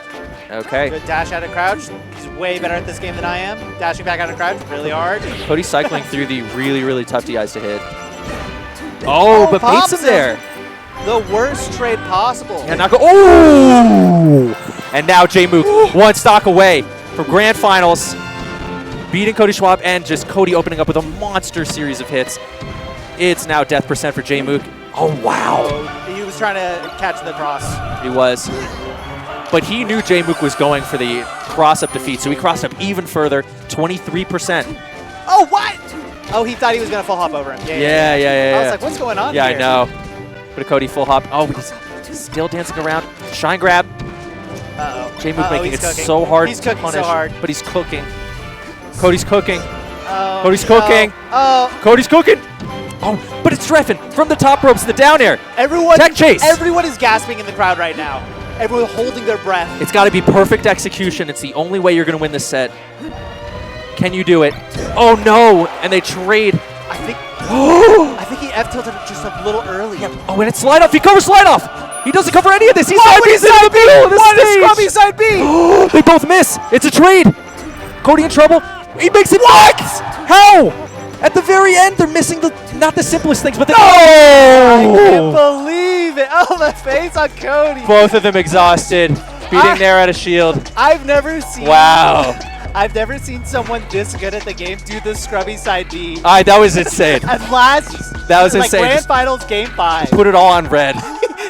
Okay. Good dash out of crouch. He's way better at this game than I am. Dashing back out of crouch really hard. Cody's cycling through the really, really tough DIs to hit. Oh, but beats him there. The worst trade possible. And now and now Jmook, one stock away from grand finals, beating Cody Schwab, and just Cody opening up with a monster series of hits. It's now death percent for Jmook. Oh, wow. Oh, he was trying to catch the cross. He was. But he knew Jmook was going for the cross-up defeat, so he crossed up even further, 23%. Oh, what? Oh, he thought he was going to full hop over him. Yeah. I was like, what's going on here? Yeah, I know. But Cody full hop. Oh, he's still dancing around. Shine grab. Uh-oh. Jmook making it so hard to punish, but he's cooking. Cody's cooking. Oh, Cody's cooking. Oh. Cody's cooking. Oh, but it's Treffen from the top ropes, the down air. Tech chase. Everyone is gasping in the crowd right now. Everyone holding their breath. It's got to be perfect execution. It's the only way you're going to win this set. Can you do it? Oh, no. And they trade. I think he F-tilted just a little early. Yeah. Oh, and it's slide off. He covers slide off. He doesn't cover any of this. He's side B's in the middle of the stage. Scrubby side B. They both miss. It's a trade. Cody in trouble. He makes it. What? How? At the very end, they're missing not the simplest things, but the I can't believe it. Oh, the face on Cody. Both of them exhausted, beating there at a shield. I've never seen. Wow. I've never seen someone this good at the game do the scrubby side B. That was insane. And last, that was like insane. Grand Just Finals Game 5. put it all on red.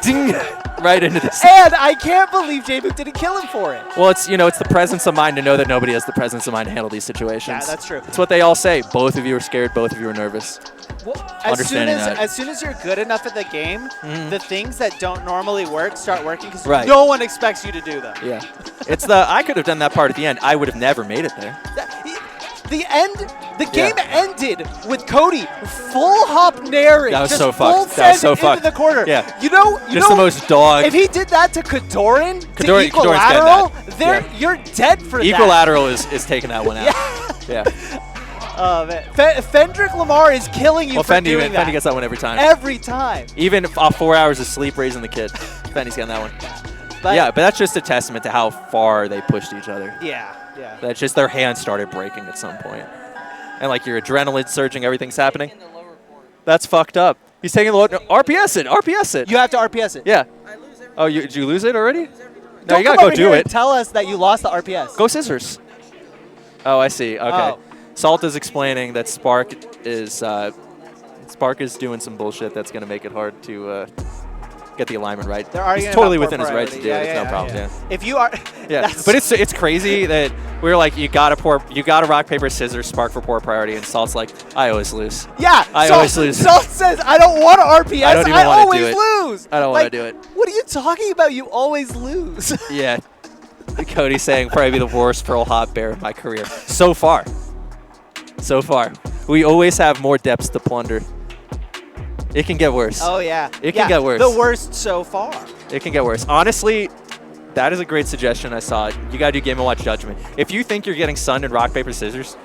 Ding, right into this. And I can't believe Jmook didn't kill him for it. Well, it's it's the presence of mind to know that nobody has the presence of mind to handle these situations. Yeah, that's true. It's what they all say. Both of you are scared. Both of you are nervous. Well, Understanding that. As soon as you're good enough at the game, the things that don't normally work start working because no one expects you to do them. Yeah. It's I could have done that part at the end. I would have never made it there. The game ended with Cody full hop nairing. That was just so full fucked. That was so into fucked. the corner. Yeah. You know, the most dog. If he did that to Kadoran, to Kadoran's Equilateral, getting you're dead for that. Equilateral is taking that one out. Yeah. Oh, man. Fendrick Lamar is killing you for doing that. Fendi gets that one every time. Every time. Even off 4 hours of sleep raising the kid. Fendi's getting that one. But that's just a testament to how far they pushed each other. Yeah. That's just their hands started breaking at some point. And like your adrenaline surging, everything's happening. That's fucked up. He's taking the low. RPS it. You have to RPS it. Yeah. Oh, did you lose it already? No, Don't you gotta come go over do here it. and tell us that you lost the RPS. Go scissors. Oh, I see. Okay. Oh. Salt is explaining that Spark is doing some bullshit that's going to make it hard to get the alignment right. He's totally within his right to do it. It's no problem. Yeah. If you are, but it's crazy that we're like you got to rock paper scissors Spark for poor priority, and Salt's like I always lose. Yeah, I always lose. Salt says I don't want to RPS. I don't even want to do it. Lose. I don't want to do it. What are you talking about? You always lose. Yeah. Cody's saying probably the worst Pearl Hot bear in my career so far. We always have more depths to plunder. It can get worse. Oh, yeah. It can get worse. The worst so far. It can get worse. Honestly, that is a great suggestion I saw. You got to do Game & Watch Judgment. If you think you're getting sunned in rock, paper, scissors,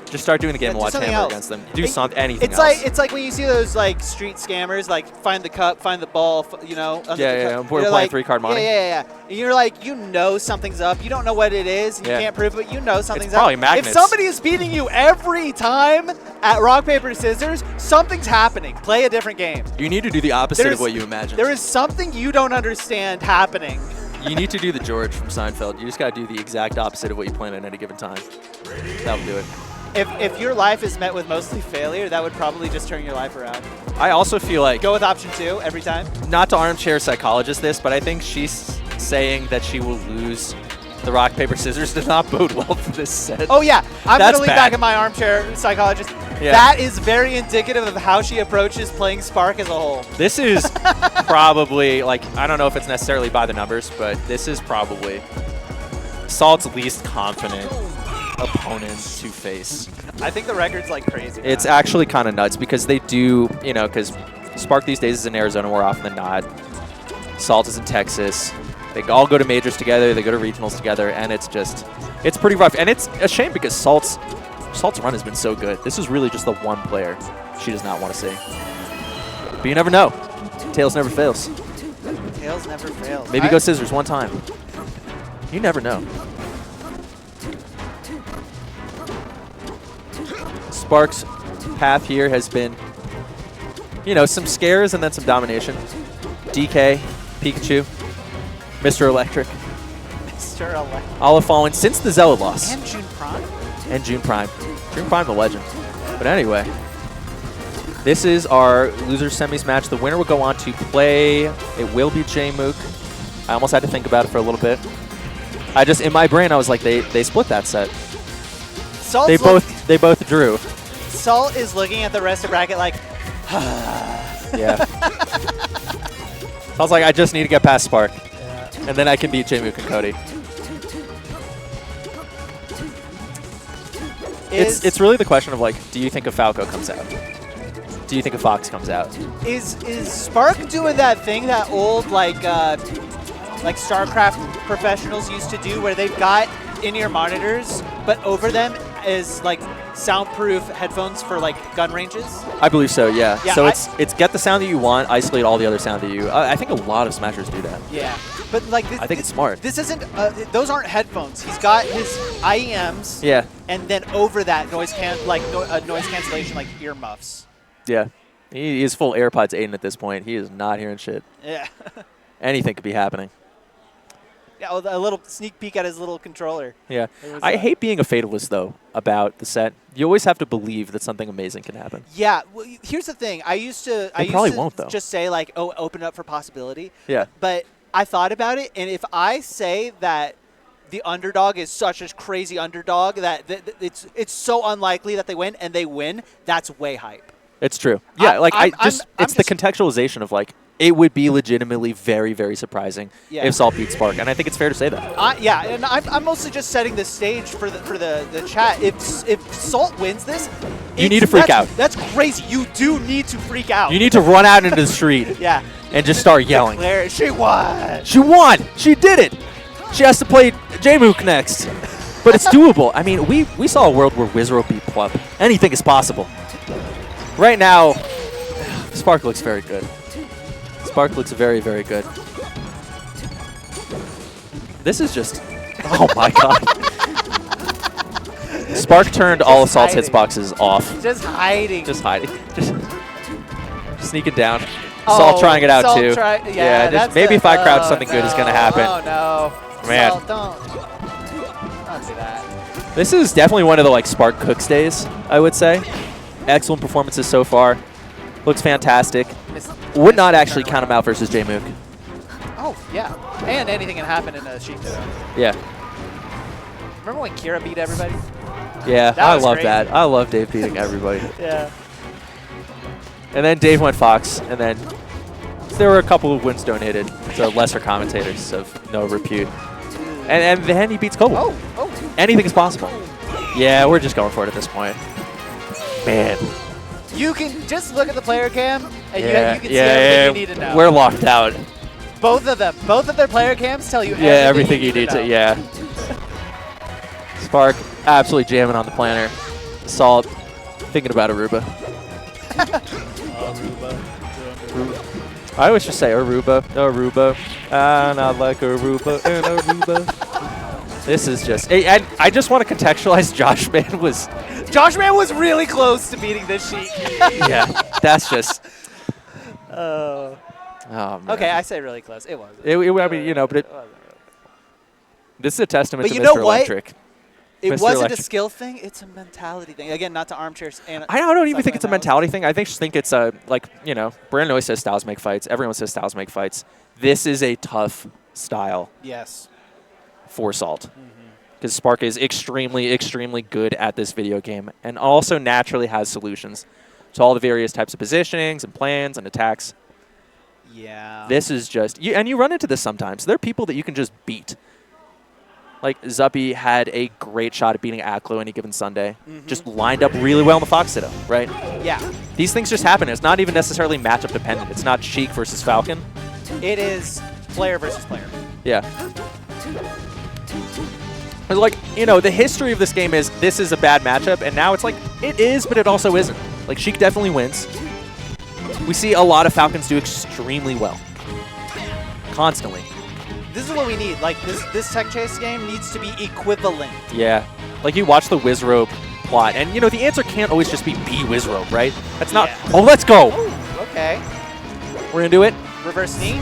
just start doing the Game & Watch Hammer against them. Do anything else. It's like when you see those like street scammers, like find the cup, find the ball, We're playing 3-card money. Yeah. And you're like, something's up. You don't know what it is. And you can't prove it. Something's it's probably up. magnets. If somebody is beating you every time at rock, paper, scissors, something's happening. Play a different game. You need to do the opposite of what you imagine. There is something you don't understand happening. You need to do the George from Seinfeld. You just got to do the exact opposite of what you plan at any given time. That'll do it. If your life is met with mostly failure, that would probably just turn your life around. I also feel like... Go with option 2 every time. Not to armchair psychologist this, but I think she's saying that she will lose the rock, paper, scissors does not bode well for this set. Oh, yeah. I'm going to lean bad. back in my armchair psychologist. Yeah. That is very indicative of how she approaches playing Spark as a whole. This is probably, I don't know if it's necessarily by the numbers, but this is probably Salt's least confident opponent to face. I think the record's crazy. It's actually kind of nuts because they do, because Spark these days is in Arizona more often than not. Salt is in Texas. They all go to majors together. They go to regionals together, and it's pretty rough. And it's a shame because Salt's run has been so good. This is really just the one player she does not want to see. But you never know. Tails never fails. Tails never fails. Maybe go scissors one time. You never know. Spark's path here has been, some scares and then some domination. DK, Pikachu, Mr. Electric. Mr. Electric. All have fallen since the Zealot loss. And June Prime. June Prime, the legend. But anyway, this is our loser semis match. The winner will go on to play. It will be Jmook. I almost had to think about it for a little bit. In my brain, I was like, they split that set. They both drew. Salt is looking at the rest of bracket like, yeah. I was like, I just need to get past Spark. Yeah. And then I can beat Jmook and Cody. It's really the question of do you think a Falco comes out? Do you think a Fox comes out? Is Spark doing that thing that old like StarCraft professionals used to do where they've got in-ear monitors, but over them is soundproof headphones for like gun ranges. I believe so, yeah. Yeah, So it's get the sound that you want, isolate all the other sound that you. I think a lot of Smashers do that. Yeah, but like I think it's smart. This isn't. Those aren't headphones. He's got his IEMs. Yeah. And then over that noise cancellation like earmuffs. Yeah. He is full AirPods Aiden at this point. He is not hearing shit. Yeah. Anything could be happening. Yeah, a little sneak peek at his little controller. Yeah. I hate being a fatalist, though, about the set. You always have to believe that something amazing can happen. Yeah. Well, here's the thing. I used to won't, though. Just say, like, oh, open it up for possibility. Yeah. But I thought about it, and if I say that the underdog is such a crazy underdog that it's so unlikely that they win, and they win, that's way hype. It's true. Yeah, it's the contextualization of, like, it would be legitimately very, very surprising if Salt beats Spark, and I think it's fair to say that. Yeah, and I'm mostly just setting the stage for the chat. If Salt wins this, you need to freak out. That's crazy. You do need to freak out. You need to run out into the street. Yeah. And just start yelling. Declare, she won. She won. She did it. She has to play Jmook next. But it's doable. I mean, we saw a world where Wizro beat Plump. Anything is possible. Right now, Spark looks very good. Spark looks very, very good. This is just... Oh, my God. Spark turned all of Salt's hitboxes off. Just hiding. Just hiding. Just sneaking down. Salt trying it out, too. Just maybe if I crouch, something good is going to happen. Oh, no. Man. Salt, don't do that. This is definitely one of the, like, Spark Cooks days, I would say. Excellent performances so far. Looks fantastic. Would not actually count him out versus Jmook. Oh, yeah. And anything can happen in a Sheik. Yeah. Remember when Kira beat everybody? Yeah, I love that. I love Dave beating everybody. Yeah. And then Dave went Fox, and then there were a couple of wins donated to lesser commentators of no repute. And then he beats Cobalt. Oh. Anything is possible. Yeah, we're just going for it at this point. Man. You can just look at the player cam, and you can see everything you need to know. We're locked out. Both of them. Both of their player cams tell you everything you need to. Yeah. Spark absolutely jamming on the planner. Salt thinking about Aruba. I always just say Aruba, Aruba. Not like Aruba and Aruba. This is just... I just want to contextualize Joshman was really close to beating this Sheik. Yeah, that's just... Oh, man. Okay, I say really close. It was. I mean, you know, but this is a testament to you Mr. know what? Electric. It Mr. wasn't Electric. a skill thing. It's a mentality thing. Again, not to armchairs. I don't even think it's a mentality thing. I just think it's a, like, you know, Brandon always says styles make fights. Everyone says styles make fights. This is a tough style. Yes. For Salt. Because Spark is extremely, extremely good at this video game and also naturally has solutions to all the various types of positionings and plans and attacks. Yeah. This is just... and you run into this sometimes. There are people that you can just beat. Like, Zuppy had a great shot at beating Aklo any given Sunday. Just lined up really well in the Fox Ditto, right? Yeah. These things just happen. It's not even necessarily matchup dependent. It's not Sheik versus Falcon. It is player versus player. Yeah. Like, you know, the history of this game is this is a bad matchup, and now it's like, it is, but it also isn't. Like, Sheik definitely wins. We see a lot of Falcons do extremely well. Constantly. This is what we need. Like, this tech chase game needs to be equivalent. Yeah. Like, you watch the Wizrobe plot, and, you know, the answer can't always just be Wizrobe, right? That's not... Oh, let's go! Ooh, okay. We're going to do it. Reverse knee.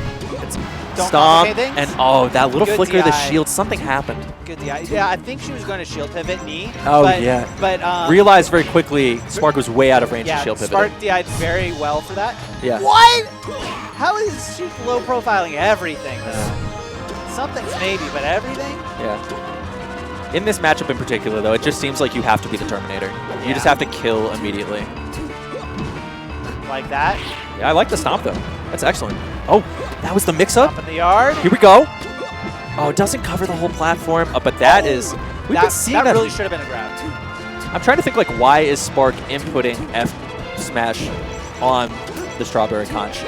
Don't stomp, and oh, that little Good flicker of DI. the shield, something happened. Good DI. Yeah, I think she was going to shield pivot knee. Oh, but, yeah. But realized very quickly Spark was way out of range to shield pivot. Spark DI'd very well for that. Yeah. What? How is she low profiling everything, though? Something's maybe, but everything? Yeah. In this matchup in particular, though, it just seems like you have to be the Terminator. You just have to kill immediately. Like that? Yeah, I like the stomp, though. That's excellent. Oh, that was the mix-up. Up in the yard. Here we go. Oh, it doesn't cover the whole platform, but that is... We've been seeing that. Really should have been a grab. I'm trying to think, like, why is Spark inputting F smash on the Strawberry Conch?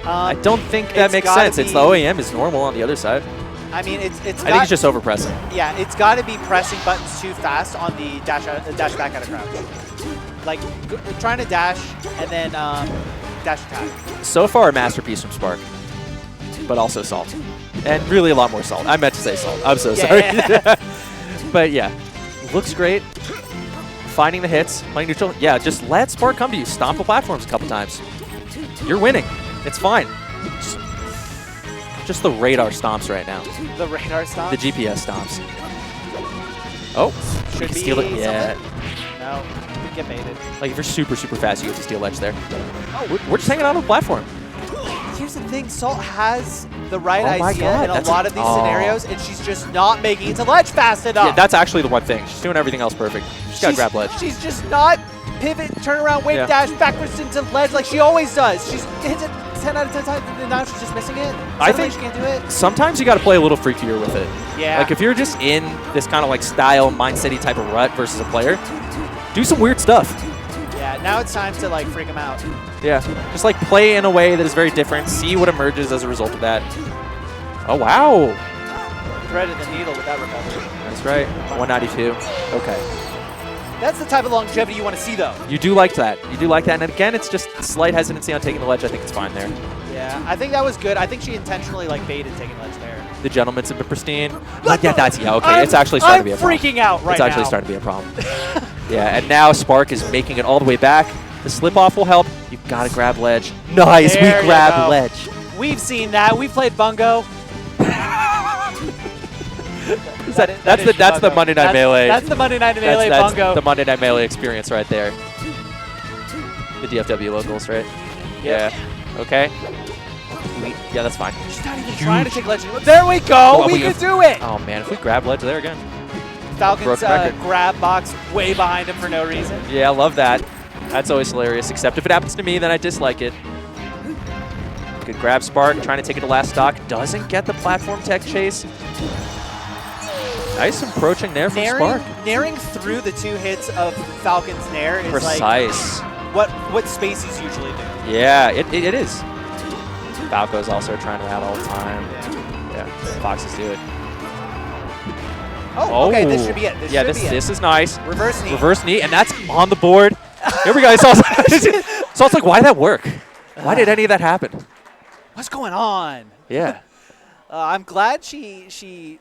I don't think that makes sense. It's the OAM is normal on the other side. I mean, it's I think it's just overpressing. Yeah, it's got to be pressing buttons too fast on the dash back out of crouch. Like, trying to dash and then dash attack. So far, a masterpiece from Spark, but also Salt. And really a lot more Salt. I meant to say Salt. I'm so sorry. Yeah. But yeah, looks great. Finding the hits, playing neutral. Yeah, just let Spark come to you. Stomp the platforms a couple times. You're winning. It's fine. Just the radar stomps right now. The radar stomps? The GPS stomps. Oh, Should you can be steal it. Yeah. something? No, you get baited. Like if you're super, super fast, you get to steal ledge there. Oh, we're just hanging out on the platform. Here's the thing, Salt has the right Oh my idea God, in a that's lot of these scenarios, and she's just not making it to ledge fast enough. Yeah, that's actually the one thing. She's doing everything else perfect. She's got to grab ledge. She's just not pivot, turn around, wave dash, backwards into ledge like she always does. She's hits it 10 out of 10 times, and now she's just missing it. I think she can't do it. Sometimes you got to play a little freakier with it. Yeah. Like if you're just in this kind of like style, mindset-y type of rut versus a player, do some weird stuff. Yeah, now it's time to like freak him out. Yeah, just like play in a way that is very different, see what emerges as a result of that. Oh, wow. Threaded the needle with that recovery. That's right, 192. Okay. That's the type of longevity you want to see, though. You do like that. You do like that. And again, it's just slight hesitancy on taking the ledge. I think it's fine there. Yeah, I think that was good. I think she intentionally like baited taking ledge there. The gentleman's a bit pristine. But yeah, that's, yeah, okay. It's actually starting to be a problem. I'm freaking out right now. It's actually starting to be a problem. Yeah, and now Spark is making it all the way back. The slip off will help. You've got to grab ledge. Nice, there we grab ledge. We've seen that. We played Bungo. That's the Monday Night Melee. That's the Monday Night Melee Bungo. Bungo. The Monday Night Melee experience right there. The DFW locals, right? Yep. Yeah. Okay. Yeah, that's fine. She's not even trying to take ledge. There we go. We can do it. Oh man, if we grab ledge there again. Falcon's grab box way behind him for no reason. Yeah, I love that. That's always hilarious. Except if it happens to me, then I dislike it. Good grab Spark, trying to take it to last stock. Doesn't get the platform tech chase. Nice approaching there from Spark. Naring through the 2 hits of Falcon's Nair is precise. Like what spaces usually do. Yeah, it is. Falco's also trying it out all the time. Yeah, Foxes do it. Oh, okay, this should be it. This is nice. Reverse knee. Reverse knee, and that's on the board. Here we go. So it's like, why did that work? Why did any of that happen? What's going on? Yeah. I'm glad she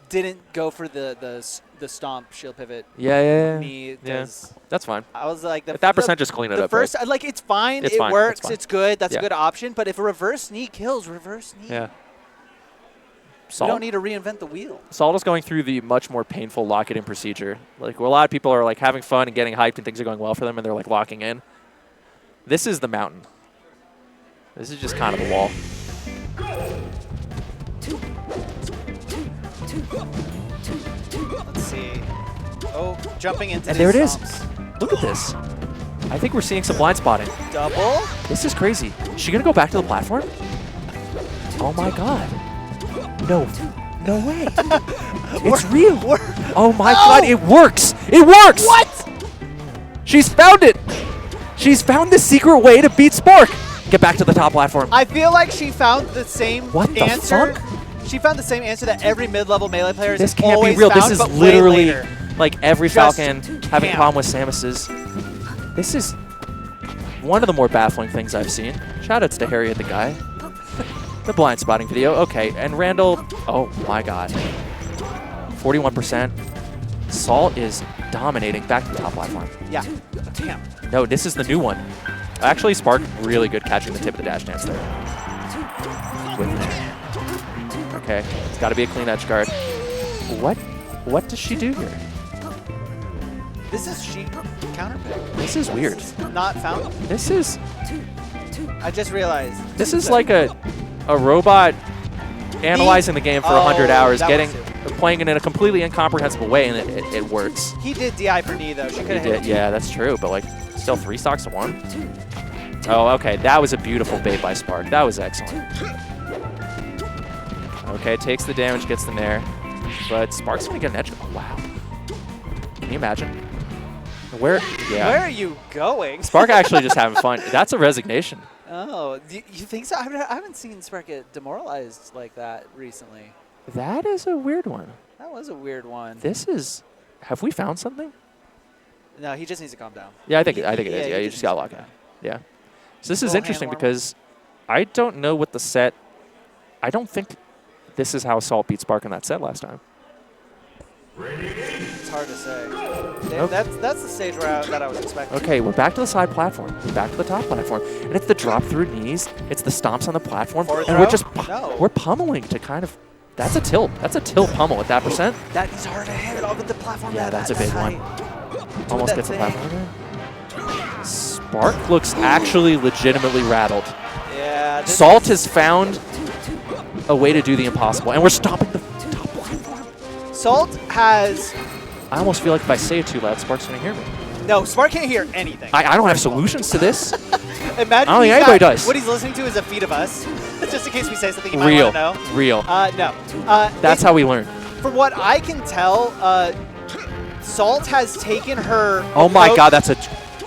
didn't go for the stomp shield pivot. Yeah. Knee. Yeah. That's fine. I was like, if that percent, just clean it up. First, right? like, it's fine. It's it fine. works. It's fine. It's good. That's a good option. But if a reverse knee kills, reverse knee. Yeah. You don't need to reinvent the wheel. Salt is going through the much more painful lock-it-in procedure. Like, where a lot of people are like having fun and getting hyped and things are going well for them and they're like locking in. This is the mountain. This is just kind of the wall. Let's see. Oh, jumping into and there it is. Stomps. Look at this. I think we're seeing some blind spotting. Double? This is crazy. Is she going to go back to the platform? Oh my god. No way. It's real. Oh my god, it works. It works. What? She's found it. She's found the secret way to beat Spark. Get back to the top platform. I feel like she found the same answer. Fuck? She found the same answer that every mid-level Melee player This has can't always be real. found, This is but way literally later. like every Just Falcon having a problem with Samus's. This is one of the more baffling things I've seen. Shoutouts to Harriet the guy. The blind spotting video. Okay, and Randall, oh my god. 41%. Salt is dominating back to the top platform. Yeah. Damn. No, this is the new one. Actually, Spark really good catching the tip of the dash dance there. Okay, it's got to be a clean edge guard. What does she do here? This is she counter pick. This is weird. Not found. This is. I just realized. This is like a robot analyzing the game for 100 hours, playing it in a completely incomprehensible way, and it works. He did DI for knee though. She could have hit. Yeah, that's true, but like still 3 stocks to 1. Oh, okay, that was a beautiful bait by Spark. That was excellent. Okay, takes the damage, gets the nair, but Spark's gonna get an edge. Oh, wow. Can you imagine? Where? Yeah. Where are you going? Spark actually just having fun. That's a resignation. Oh, you think so? I haven't seen Spark get demoralized like that recently. That is a weird one. That was a weird one. This is. Have we found something? No, he just needs to calm down. Yeah, I think it is. Yeah, you just got to lock in. Yeah. So this is interesting because I don't know what the set. I don't think this is how Salt beat Spark in that set last time. It's hard to say. That's the stage that I was expecting. Okay, we're back to the side platform. We're back to the top platform. And it's the drop through knees. It's the stomps on the platform. And we're just we're pummeling to kind of. That's a tilt. That's a tilt pummel at that percent. That is hard to hit off of the platform. Yeah, that's a big one. Almost gets the platform there. Spark looks actually legitimately rattled. Yeah. Salt has found a way to do the impossible, and we're stopping the top platform. Salt has... I almost feel like if I say it too loud, Spark's going to hear me. No, Spark can't hear anything. I don't have solutions to this. Imagine I don't think anybody does. What he's listening to is a feed of us, just in case we say something he might want to know. Real. No. That's how we learn. From what I can tell, Salt has taken her... Oh my god, that's a...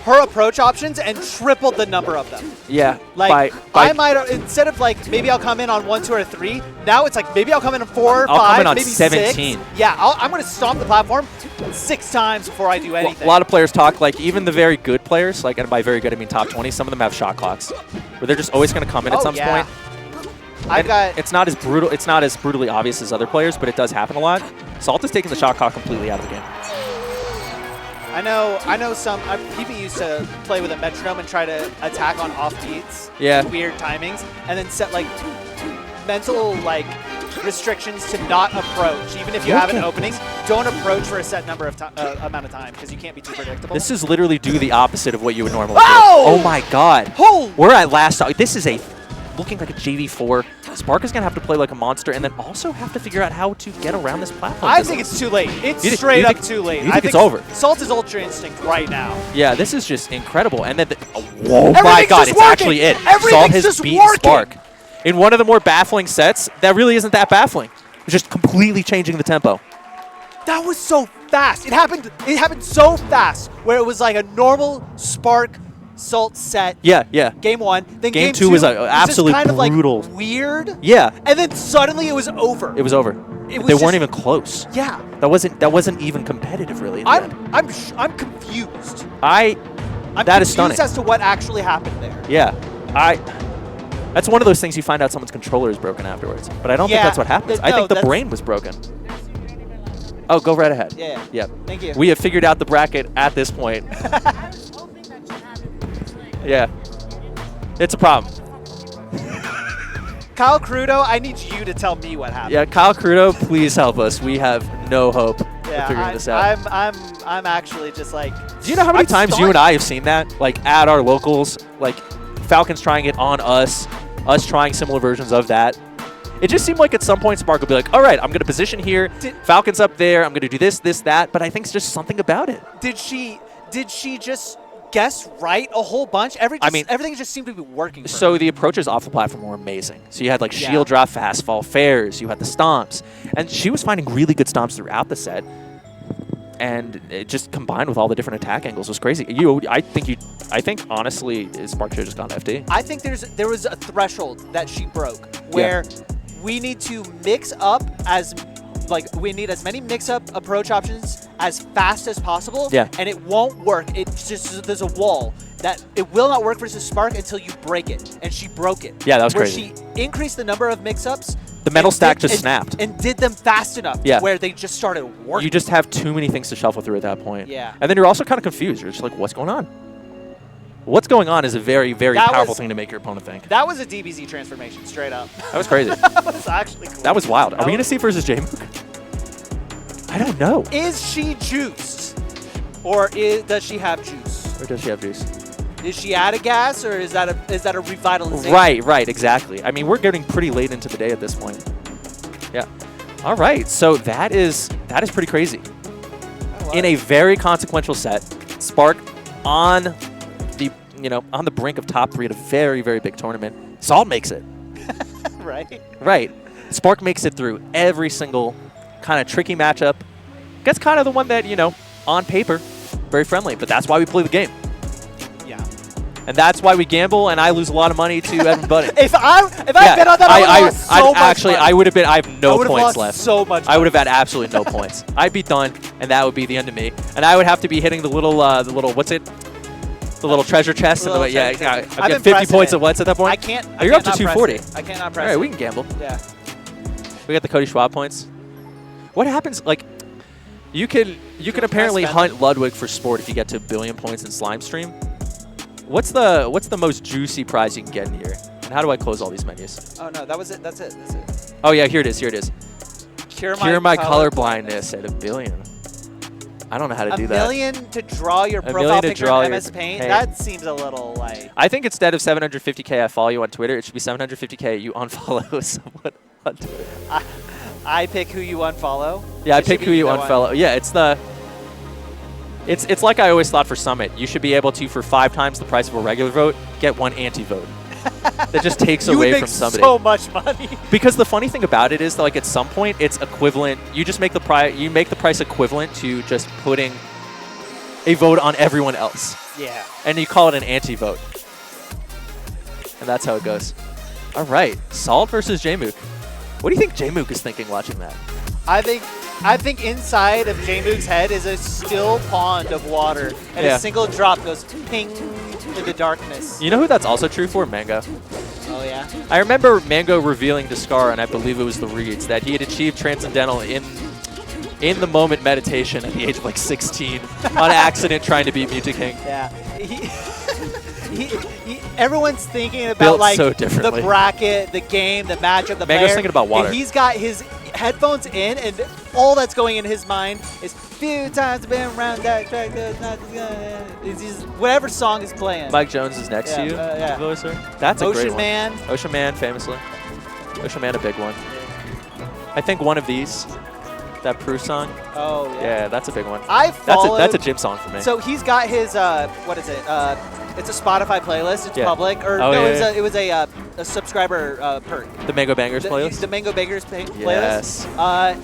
her approach options and tripled the number of them. Yeah. Like, I might, instead of like, maybe I'll come in on 1, 2, or 3, now it's like, maybe I'll come in on 4, 5, I'll come in on maybe 17. 6. Yeah, I'm going to stomp the platform 6 times before I do anything. Well, a lot of players talk, like, even the very good players, like, and by very good I mean top 20, some of them have shot clocks, where they're just always going to come in at some point. It's not as brutal. It's not as brutally obvious as other players, but it does happen a lot. Salt is taking the shot clock completely out of the game. I know some people used to play with a metronome and try to attack on off beats. Yeah. Weird timings, and then set like mental like restrictions to not approach. Even if you have an opening, don't approach for a set number of amount of time because you can't be too predictable. This is literally do the opposite of what you would normally do. Oh my god. We're at last. This is looking like a JV4. Spark is going to have to play like a monster and then also have to figure out how to get around this platform. I think it's too late. It's straight up too late. You think it's over? Salt is Ultra Instinct right now. Yeah, this is just incredible. And then, whoa my god, it's actually it. Salt has beaten Spark. In one of the more baffling sets, that really isn't that baffling. It's just completely changing the tempo. That was so fast. It happened so fast where it was like a normal Spark Salt set. Yeah. Game 1. Then game 2 was absolutely kind brutal. Of like weird. Yeah. And then suddenly it was over. It was over. They weren't even close. Yeah. That wasn't even competitive really. I'm confused. That is stunning. Confused as to what actually happened there. Yeah. That's one of those things you find out someone's controller is broken afterwards. But I don't think that's what happens. I think the brain was broken. Oh, go right ahead. Yeah. Yep. Thank you. We have figured out the bracket at this point. Yeah. It's a problem. Kyle Crudo, I need you to tell me what happened. Yeah, Kyle Crudo, please help us. We have no hope of figuring this out. I'm actually just like... Do you know how many times you and I have seen that? Like, at our locals, like, Falcons trying it on us trying similar versions of that. It just seemed like at some point Spark will be like, all right, I'm going to position here, Falcons up there, I'm going to do this, that, but I think it's just something about it. Did she just guess right a whole bunch? Everything just seemed to be working for So her. the approaches off the platform were amazing. So you had like shield drop, fast fall, fairs, you had the stomps, and she was finding really good stomps throughout the set. And it just combined with all the different attack angles was crazy. I think honestly, Spark should have just gone FD. I think there was a threshold that she broke where we need to mix up we need as many mix-up approach options as fast as possible. Yeah. And it won't work. It's just there's a wall that it will not work versus Spark until you break it. And she broke it. Yeah, that was crazy. Where she increased the number of mix-ups. The metal stack just snapped. And did them fast enough where they just started working. You just have too many things to shuffle through at that point. Yeah. And then you're also kind of confused. You're just like, what's going on? What's going on is a very, very powerful thing to make your opponent think. That was a DBZ transformation, straight up. That was crazy. That was actually cool. That was wild. Are we going to see versus Jmook? I don't know. Is she juiced? Or does she have juice? Or does she have juice? Is she out of gas, or is that a revitalization? Right, exactly. I mean, we're getting pretty late into the day at this point. Yeah. All right, so that is pretty crazy. In a very consequential set, Spark on the brink of top 3 at a very, very big tournament. Salt makes it. Right. Spark makes it through every single kind of tricky matchup. Gets kind of the one that, on paper, very friendly, but that's why we play the game. Yeah. And that's why we gamble, and I lose a lot of money to Edwin Budding. If I bet on that, I would have lost so much actually, money. I would have been. I have no points left. So much. I would have had absolutely no points. I'd be done, and that would be the end of me. And I would have to be hitting the little what's it? The little treasure chest. Little I'm getting 50 points at once at that point. I can't. Oh, you're up to 240. I cannot press. All right, we can gamble. Yeah. We got the Cody Schwab points. What happens? Like, you can apparently hunt Ludwig for sport if you get to 1 billion points in Slime Stream. What's the most juicy prize you can get in here? And how do I close all these menus? Oh no, that was it. That's it. Oh yeah, here it is. Here it is. Cure my color blindness at 1 billion. I don't know how to do that. 1 million to draw your profile picture in MS Paint? That seems a little like... I think instead of 750K I follow you on Twitter, it should be 750K you unfollow someone on Twitter. I pick who you unfollow? Yeah, I pick who you unfollow. Yeah, it's like I always thought for Summit. You should be able to, for 5 times the price of a regular vote, get 1 anti-vote. That just takes away from somebody. So much money. Because the funny thing about it is that, like, at some point it's equivalent. You just make the price equivalent to just putting a vote on everyone else. Yeah. And you call it an anti-vote. And that's how it goes. All right, Salt versus Jmook. What do you think Jmook is thinking watching that? I think inside of Jmook's head is a still pond of water, and a single drop goes ping in the darkness. You know who that's also true for? Mango. Oh yeah. I remember Mango revealing to Scar, and I believe it was the Reeds, that he had achieved Transcendental in the moment meditation at the age of like 16 on accident trying to beat Mewtwo-King. Yeah. Everyone's thinking about like so the bracket, the game, the matchup, the Mango's player. thinking about water. And he's got his headphones in, and all that's going in his mind is few times been around that track. It's just whatever song is playing. Mike Jones is next to you. Yeah. That's a great one. Ocean Man. Ocean Man, famously. Ocean Man, a big one. I think one of these, that Prue song. Oh yeah. Yeah, that's a big one. That's a gym song for me. So he's got his what is it? It's a Spotify playlist. It's public. Or it was a subscriber perk. The Mango Bangers playlist? The Mango Bangers playlist. Yes.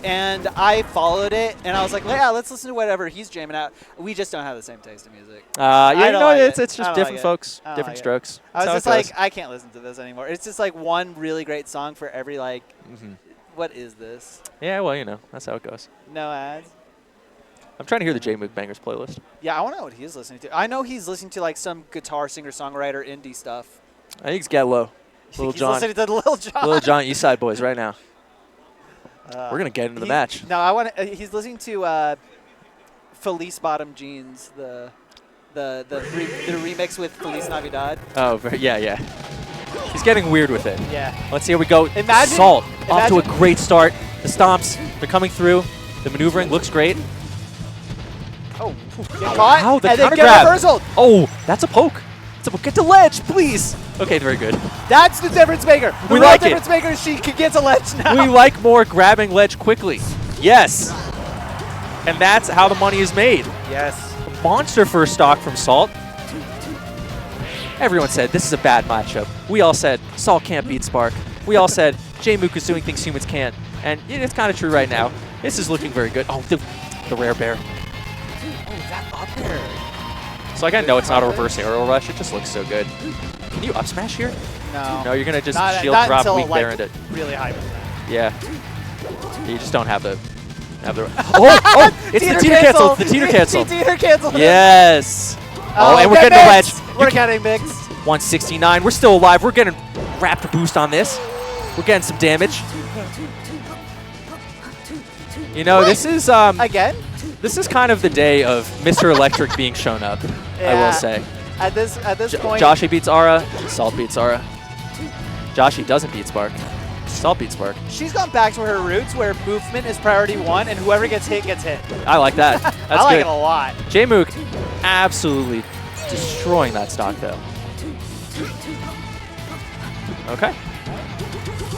And I followed it, and I was like, yeah, let's listen to whatever he's jamming out. We just don't have the same taste in music. It's just different folks, different strokes. I was just like, I can't listen to this anymore. It's just like one really great song for every like, what is this? Yeah, well, you know, that's how it goes. No ads. I'm trying to hear the Jmook Bangers playlist. Yeah, I want to know what he's listening to. I know he's listening to like some guitar singer-songwriter indie stuff. I think it's Get Low. Lil Jon. He's listening to Lil Jon. Lil Jon, East Side Boys right now. We're going to get into the match. No, I want. He's listening to Felice Bottom Jeans, the remix with Feliz Navidad. Oh, yeah. He's getting weird with it. Yeah. Let's see how we go. Salt off to a great start. The stomps, they're coming through. The maneuvering looks great. Oh, get caught, wow, the and counter then grab. get reversal. Oh, that's a poke. Get to ledge, please. Okay, very good. That's the difference maker. We like it. The difference maker is she gets a ledge now. We like more grabbing ledge quickly. Yes. And that's how the money is made. Yes. A monster first stock from Salt. Everyone said this is a bad matchup. We all said Salt can't beat Spark. We all said Jmook is doing things humans can't. And it's kind of true right now. This is looking very good. Oh, the rare bear. Oh, that up there. So like I know it's not a reverse aerial rush. It just looks so good. Can you up smash here? No. No, you're going to just not shield drop until, weak like, bear into it. Really high. Yeah. You just don't have the... Oh, it's the teeter cancel. The teeter cancel. Teeter cancel. Yes. Oh, and we're getting the ledge. We're getting mixed. 169. We're still alive. We're getting raptor boost on this. We're getting some damage. You know, this is again. This is kind of the day of Mr. Electric being shown up. Yeah. I will say. At this point, Joshy beats Aura. Salt beats Aura. Joshy doesn't beat Spark. Salt beats Spark. She's gone back to her roots where movement is priority 1, and whoever gets hit gets hit. I like that. That's I like good. it a lot. Jmook absolutely destroying that stock though. Okay.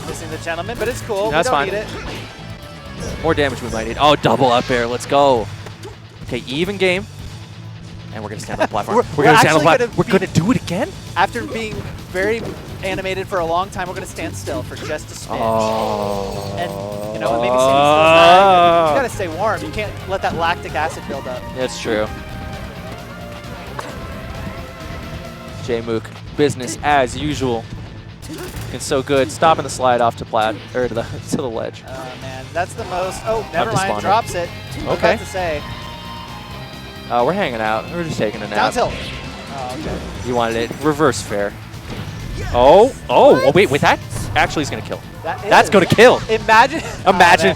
Missing the gentleman, but it's cool. That's we don't fine. need it. More damage we might need. Oh, double up air. Let's go. Okay, even game. And we're going to stand on the platform. We're going to stand on the platform. We're going to do it again? After being very animated for a long time, we're going to stand still for just a smidge. Oh. And, you know, maybe standing still. You got to stay warm. You can't let that lactic acid build up. That's true. Jmook, business as usual. Looking so good. Stopping the slide off to plat or to the ledge. Oh man, that's the most. Oh, never mind. Despondent. Drops it. Okay. About to say. We're hanging out. We're just taking a nap. Down tilt. Oh, okay. You wanted it reverse fair. Oh, wait, that actually is going to kill. That's going to kill. Imagine. Imagine.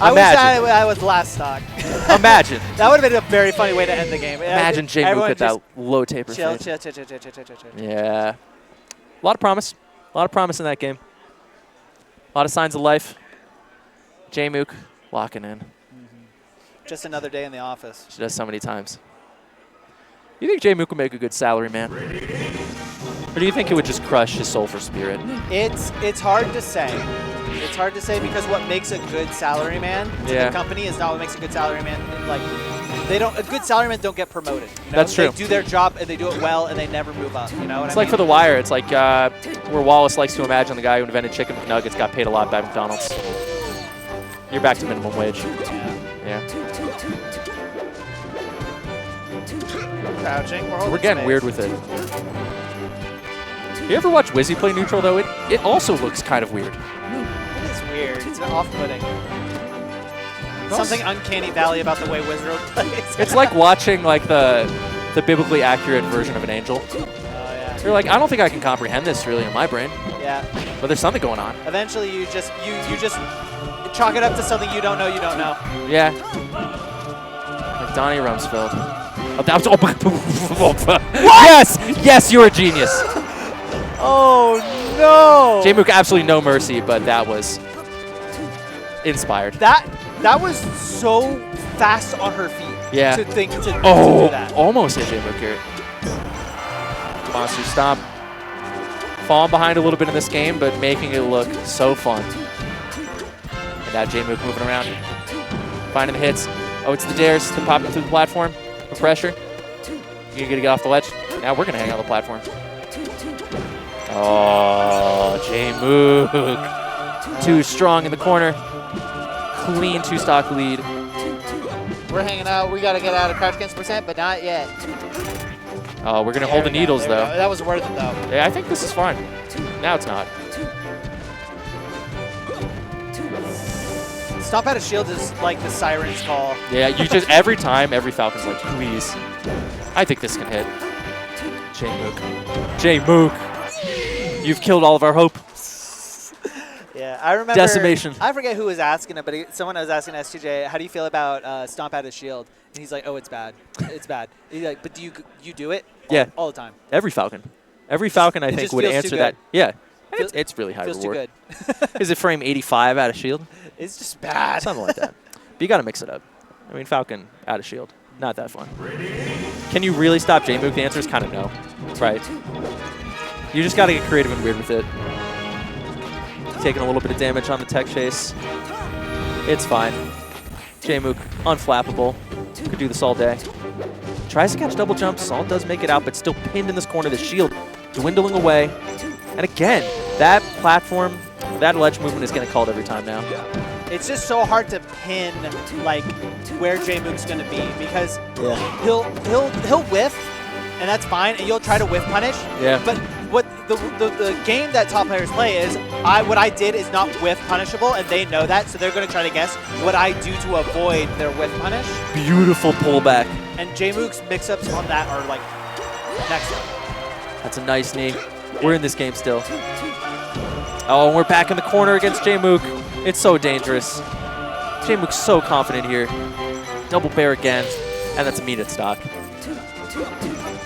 I wish I was last stock. Imagine. That would have been a very funny way to end the game. Imagine Jmook at that low taper chill. fade. Yeah. A lot of promise. A lot of promise in that game. A lot of signs of life. Jmook locking in. Just another day in the office. She does so many times. You think Jmook would make a good salary man? Or do you think it would just crush his soul for spirit? It's hard to say. It's hard to say because what makes a good salaryman to the company is not what makes a good salaryman. Like, a good salaryman don't get promoted. You know? That's true. They do their job and they do it well and they never move up. You know what It's I like mean? for The Wire. It's like where Wallace likes to imagine the guy who invented chicken nuggets got paid a lot by McDonald's. You're back to minimum wage. Yeah. Crouching. We're getting weird with it. You ever watch Wizzy play neutral though? It also looks kind of weird. It is weird. It's off-putting. Something uncanny valley about the way Wizard plays. It's like watching like the biblically accurate version of an angel. Oh yeah. You're like, I don't think I can comprehend this really in my brain. Yeah. But there's something going on. Eventually, you just chalk it up to something you don't know. You don't know. Yeah. Like Donnie Rumsfeld. Oh, that was, yes, you're a genius. Oh no! Jmook, absolutely no mercy, but that was inspired. That was so fast on her feet. Yeah. To think to do that. Almost hit Jmook here. Monster stomp. Falling behind a little bit in this game, but making it look so fun. And now Jmook moving around, finding the hits. Oh, it's the dares to pop through the platform. The pressure. You're gonna get off the ledge. Now we're gonna hang on the platform. Oh, Jmook. Too strong in the corner. Clean two-stock lead. We're hanging out. We got to get out of crouch against percent, but not yet. Oh, we're going to hold the needles, though. That was worth it, though. Yeah, I think this is fine. Now it's not. Stomp out of shield is like the siren's call. Yeah, you just, every time, every Falcon's like, please. I think this can hit. Jmook. You've killed all of our hope. Yeah, I remember. Decimation. I forget who was asking it, but someone was asking S2J, how do you feel about stomp out of shield? And he's like, oh, it's bad. It's bad. He's like, but do you do it? Yeah. All the time. Every Falcon. Every Falcon, I think, would answer that. Yeah. It's really high feels reward. Too good. Is it frame 85 out of shield? It's just bad. Something like that. But you got to mix it up. I mean, Falcon out of shield. Not that fun. Can you really stop Jmook? The answer is kind of no. Right. You just got to get creative and weird with it. Taking a little bit of damage on the tech chase. It's fine. Jmook, unflappable. Could do this all day. Tries to catch double jump. Salt does make it out, but still pinned in this corner. The shield dwindling away. And again, that platform, that ledge movement is getting called every time now. It's just so hard to pin like where Jmook's going to be because he'll whiff, and that's fine, and you'll try to whiff punish. Yeah. But what the game that top players play is what I did is not whiff punishable, and they know that, so they're going to try to guess what I do to avoid their whiff punish. Beautiful pullback. And Jmook's mix-ups on that are like next level. That's a nice knee. We're in this game still. Oh, and we're back in the corner against Jmook. It's so dangerous. Jmook's so confident here. Double bear again, and that's a meat at stock.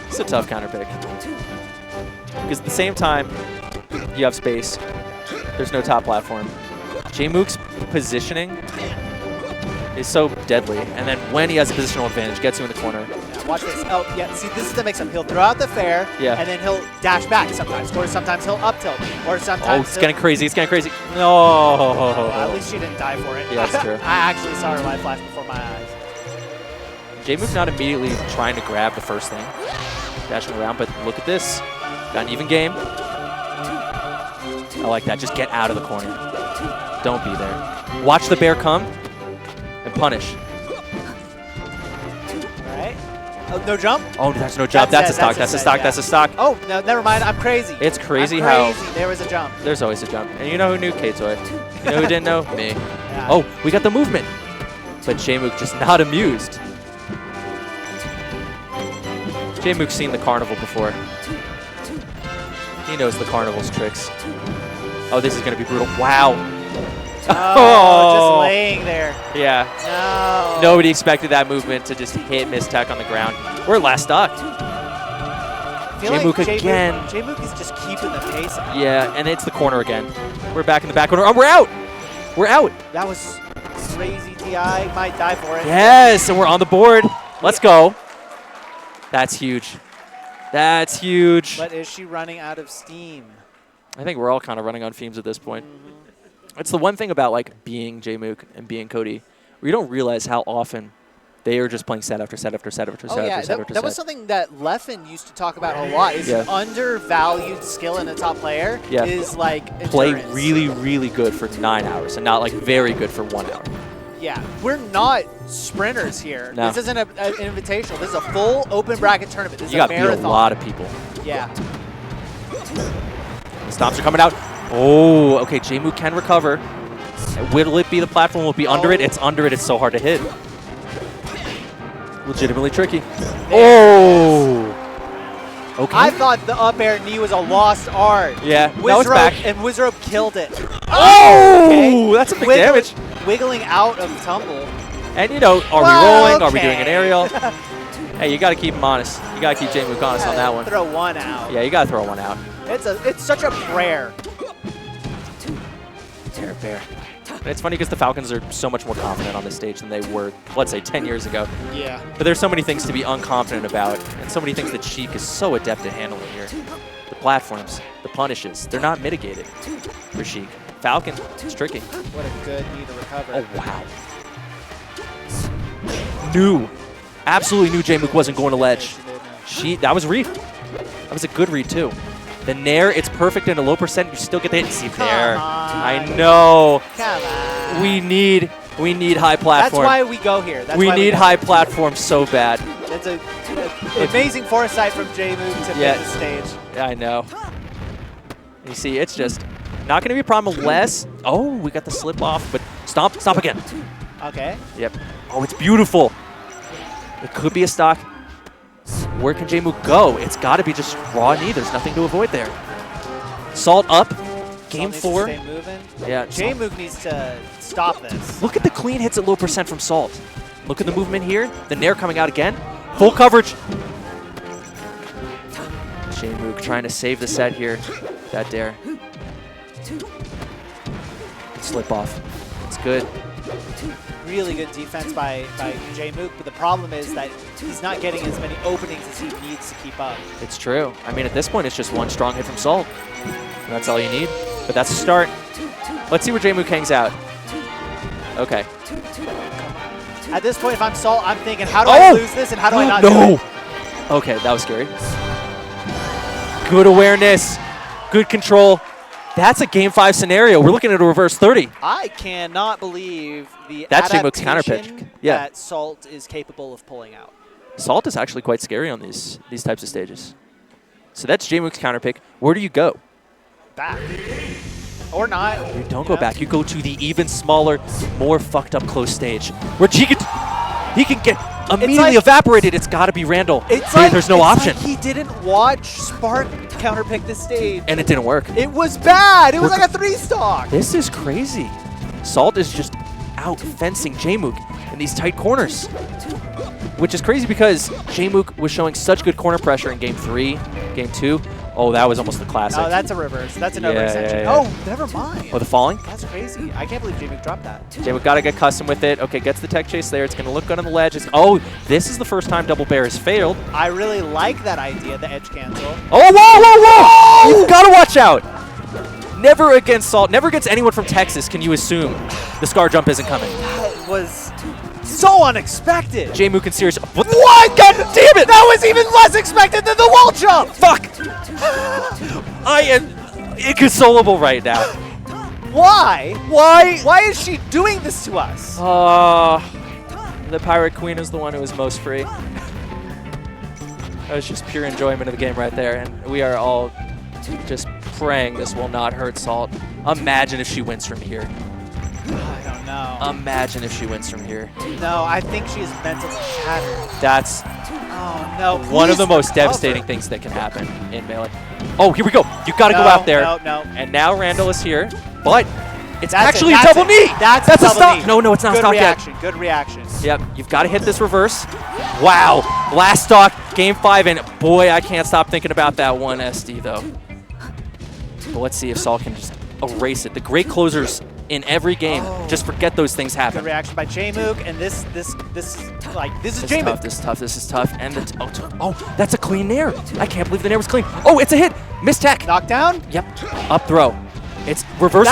It's a tough counter pick. Because at the same time, you have space. There's no top platform. Jmook's positioning is so deadly, and then when he has a positional advantage, gets you in the corner. Yeah, watch this. Oh, yeah, see, this is the mix-up. He'll throw out the fair, and then he'll dash back sometimes, or sometimes he'll up tilt, or sometimes oh, it's getting crazy, it's getting crazy. No! At least she didn't die for it. Yeah, that's true. I actually saw her life flash before my eyes. Jmook's not immediately trying to grab the first thing, dashing around, but look at this. Got an even game. I like that. Just get out of the corner. Don't be there. Watch the bear come and punish. All right. Oh, no jump? Oh, that's no jump. That's a stock. That's a stock. Yeah. That's a stock. Oh, no, never mind. I'm crazy. It's crazy I'm how crazy. There was a jump. there's always a jump. And you know who knew K-Toy? You know who didn't know? Me. Yeah. Oh, we got the movement. But Jmook just not amused. Jmook's seen the carnival before. He knows the carnival's tricks. Oh, this is going to be brutal. Wow. Oh, just laying there. Yeah. No. Nobody expected that movement to just hit Miss Tech on the ground. We're last stock. Jmook again. Jmook is just keeping the pace up. Yeah, and it's the corner again. We're back in the back corner. Oh, we're out. We're out. That was crazy. TI might die for it. Yes, and we're on the board. Let's go. That's huge. That's huge. But is she running out of steam? I think we're all kind of running on fumes at this point. It's the one thing about like being Jmook and being Cody, where you don't realize how often they are just playing set after set after set after set after set after set. That was something that Leffen used to talk about a lot. Is an undervalued skill in a top player is like endurance. Play really, really good for 9 hours and not like very good for 1 hour. Yeah, we're not sprinters here. No. This isn't an invitational. This is a full open bracket tournament. This is You got a to beat marathon. a lot of people. Yeah. The stops are coming out. Oh, okay. Jmook can recover. Will it be the platform? Will it be under it? It's under it. It's so hard to hit. Legitimately tricky. Oh. Okay. I thought the up air knee was a lost art. Yeah. Now it's back. And Wizrobe killed it. Oh, okay. That's a big damage. Wiggling out of tumble. And you know, are we rolling? Are we doing an aerial? Hey, you got to keep him honest. You got to keep Jmook honest on that one. Throw one out. Yeah, you got to throw one out. It's such a prayer. Fair. And it's funny because the Falcons are so much more confident on this stage than they were, let's say, 10 years ago. Yeah. But there's so many things to be unconfident about, and so many things that Sheik is so adept at handling here. The platforms, the punishes, they're not mitigated for Sheik. Falcon, it's tricky. What a good knee to recover. Oh, wow. Absolutely knew Jmook wasn't going to ledge. That was a read. That was a good read, too. The Nair, it's perfect in a low percent. You still get the hit. See there. I know. Come on. We need high platform. That's why we go here. We need high platform so bad. That's an amazing foresight from Jmook to make the stage. Yeah, I know. You see, it's just not going to be a problem unless... Oh, we got the slip off, but stomp again. Okay. Yep. Oh, it's beautiful. It could be a stock. Where can Jmook go? It's got to be just raw knee. There's nothing to avoid there. Salt up. Game 4. Stay moving. Yeah. Jmook needs to stop this. Look at the clean hits at low percent from Salt. Look at the movement here. The Nair coming out again. Full coverage. Jmook trying to save the set here. That dare. Slip off. It's good. Really good defense by Jmook, but the problem is that he's not getting as many openings as he needs to keep up. It's true. I mean, at this point, it's just one strong hit from Salt. And that's all you need. But that's a start. Let's see where Jmook hangs out. Okay. At this point, if I'm Salt, I'm thinking, how do I lose this and how do I not do it? Okay, that was scary. Good awareness. Good control. That's a Game 5 scenario. We're looking at a reverse 30. I cannot believe the That's Jmook's counter pitch. Yeah. that Salt is capable of pulling out. Salt is actually quite scary on these types of stages. So that's Jmook's counter pick. Where do you go? Back. Or not. You don't go back. You go to the even smaller, more fucked up close stage. Where he can get immediately evaporated. It's got to be Randall. There's no option. Like he didn't watch Spark counterpick this stage. And it didn't work. It was bad. It was like a 3-stock. This is crazy. Salt is just out fencing Jmook in these tight corners. Which is crazy because Jmook was showing such good corner pressure in Game 3, Game 2. Oh, that was almost the classic. Oh, that's a reverse. That's an overextension. Yeah. Oh, never mind. Oh, the falling? That's crazy. I can't believe Jmook dropped that. Jmook got to get custom with it. Okay, gets the tech chase there. It's going to look good on the ledge. This is the first time double bear has failed. I really like that idea, the edge cancel. Oh, whoa! You've got to watch out. Never against Salt, never against anyone from Texas can you assume the Scar jump isn't coming. That was so unexpected. Jmook and Sirius. What? God damn it! That was even less expected than the wall jump! Fuck! I am inconsolable right now. Why? Why is she doing this to us? The Pirate Queen is the one who is most free. That was just pure enjoyment of the game right there, and we are all just praying this will not hurt Salt. Imagine if she wins from here. I don't know. Imagine if she wins from here. No, I think she is mentally shattered. That's one of the most devastating things that can happen in Melee. Oh, here we go. You got to go out there. No. And now Randall is here, but it's That's actually it, a double knee. That's a double stop. knee. No, it's not Good stop reaction. yet. Good reaction. Yep, you've got to hit this reverse. Wow, last stock, game 5, and boy, I can't stop thinking about that one SD though. But let's see if Saul can just erase it. The great closers in every game just forget those things happen. Good reaction by Jmook, and this is Jmook. This is tough. And oh, that's a clean nair. I can't believe the nair was clean. Oh, it's a hit. Missed tech. Knockdown. Yep. Up throw. It's reverse.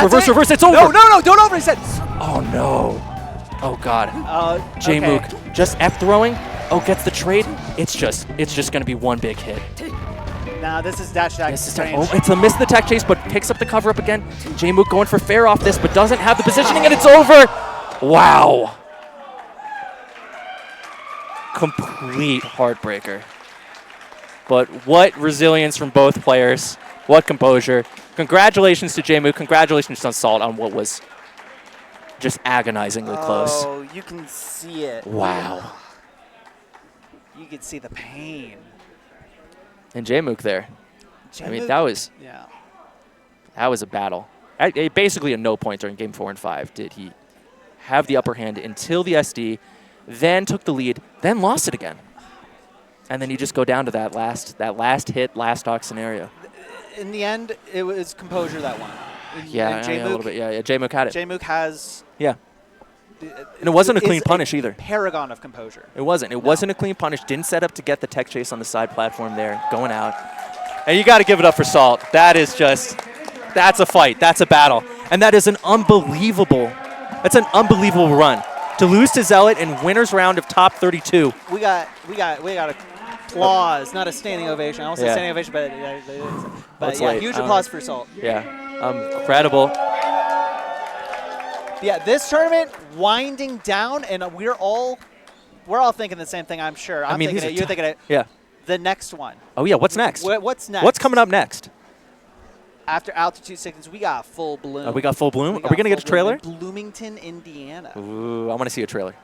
It's over. No, don't overset. Oh no. Oh god. Jmook Okay. just F throwing. Oh, gets the trade. It's just gonna be one big hit. Nah, this is dash attack. Oh, it's a miss the tech chase, but picks up the cover up again. Jmook going for fair off this, but doesn't have the positioning, and it's over. Wow. Complete heartbreaker. But what resilience from both players. What composure. Congratulations to Jmook. Congratulations on Salt on what was just agonizingly close. Oh, you can see it. Wow. You can see the pain. And Jmook there. I mean, that was a battle. Basically at no point during game 4 and 5 did he have the upper hand until the SD, then took the lead, then lost it again. And then you just go down to that last hit, last stock scenario. In the end, it was composure that won. Yeah, a little bit. Yeah, Jmook had it. Jmook has. Yeah. And it wasn't a clean punish either. Paragon of composure. It wasn't. It wasn't a clean punish. Didn't set up to get the tech chase on the side platform there, going out. And you got to give it up for Salt. That is just, that's a fight. That's a battle. And that is an unbelievable run. To lose to Zealot in winner's round of top 32. We got applause, not a standing ovation. I won't say standing ovation, but yeah, huge applause for Salt. Yeah, incredible. Yeah, this tournament winding down, and we're all thinking the same thing. I'm sure. You're thinking it. Yeah. The next one. Oh yeah, what's next? What's next? What's coming up next? After Altitude Sickness, we got Full Bloom. We got Full Bloom. Are we gonna get a trailer? Bloomington, Indiana. Ooh, I want to see a trailer.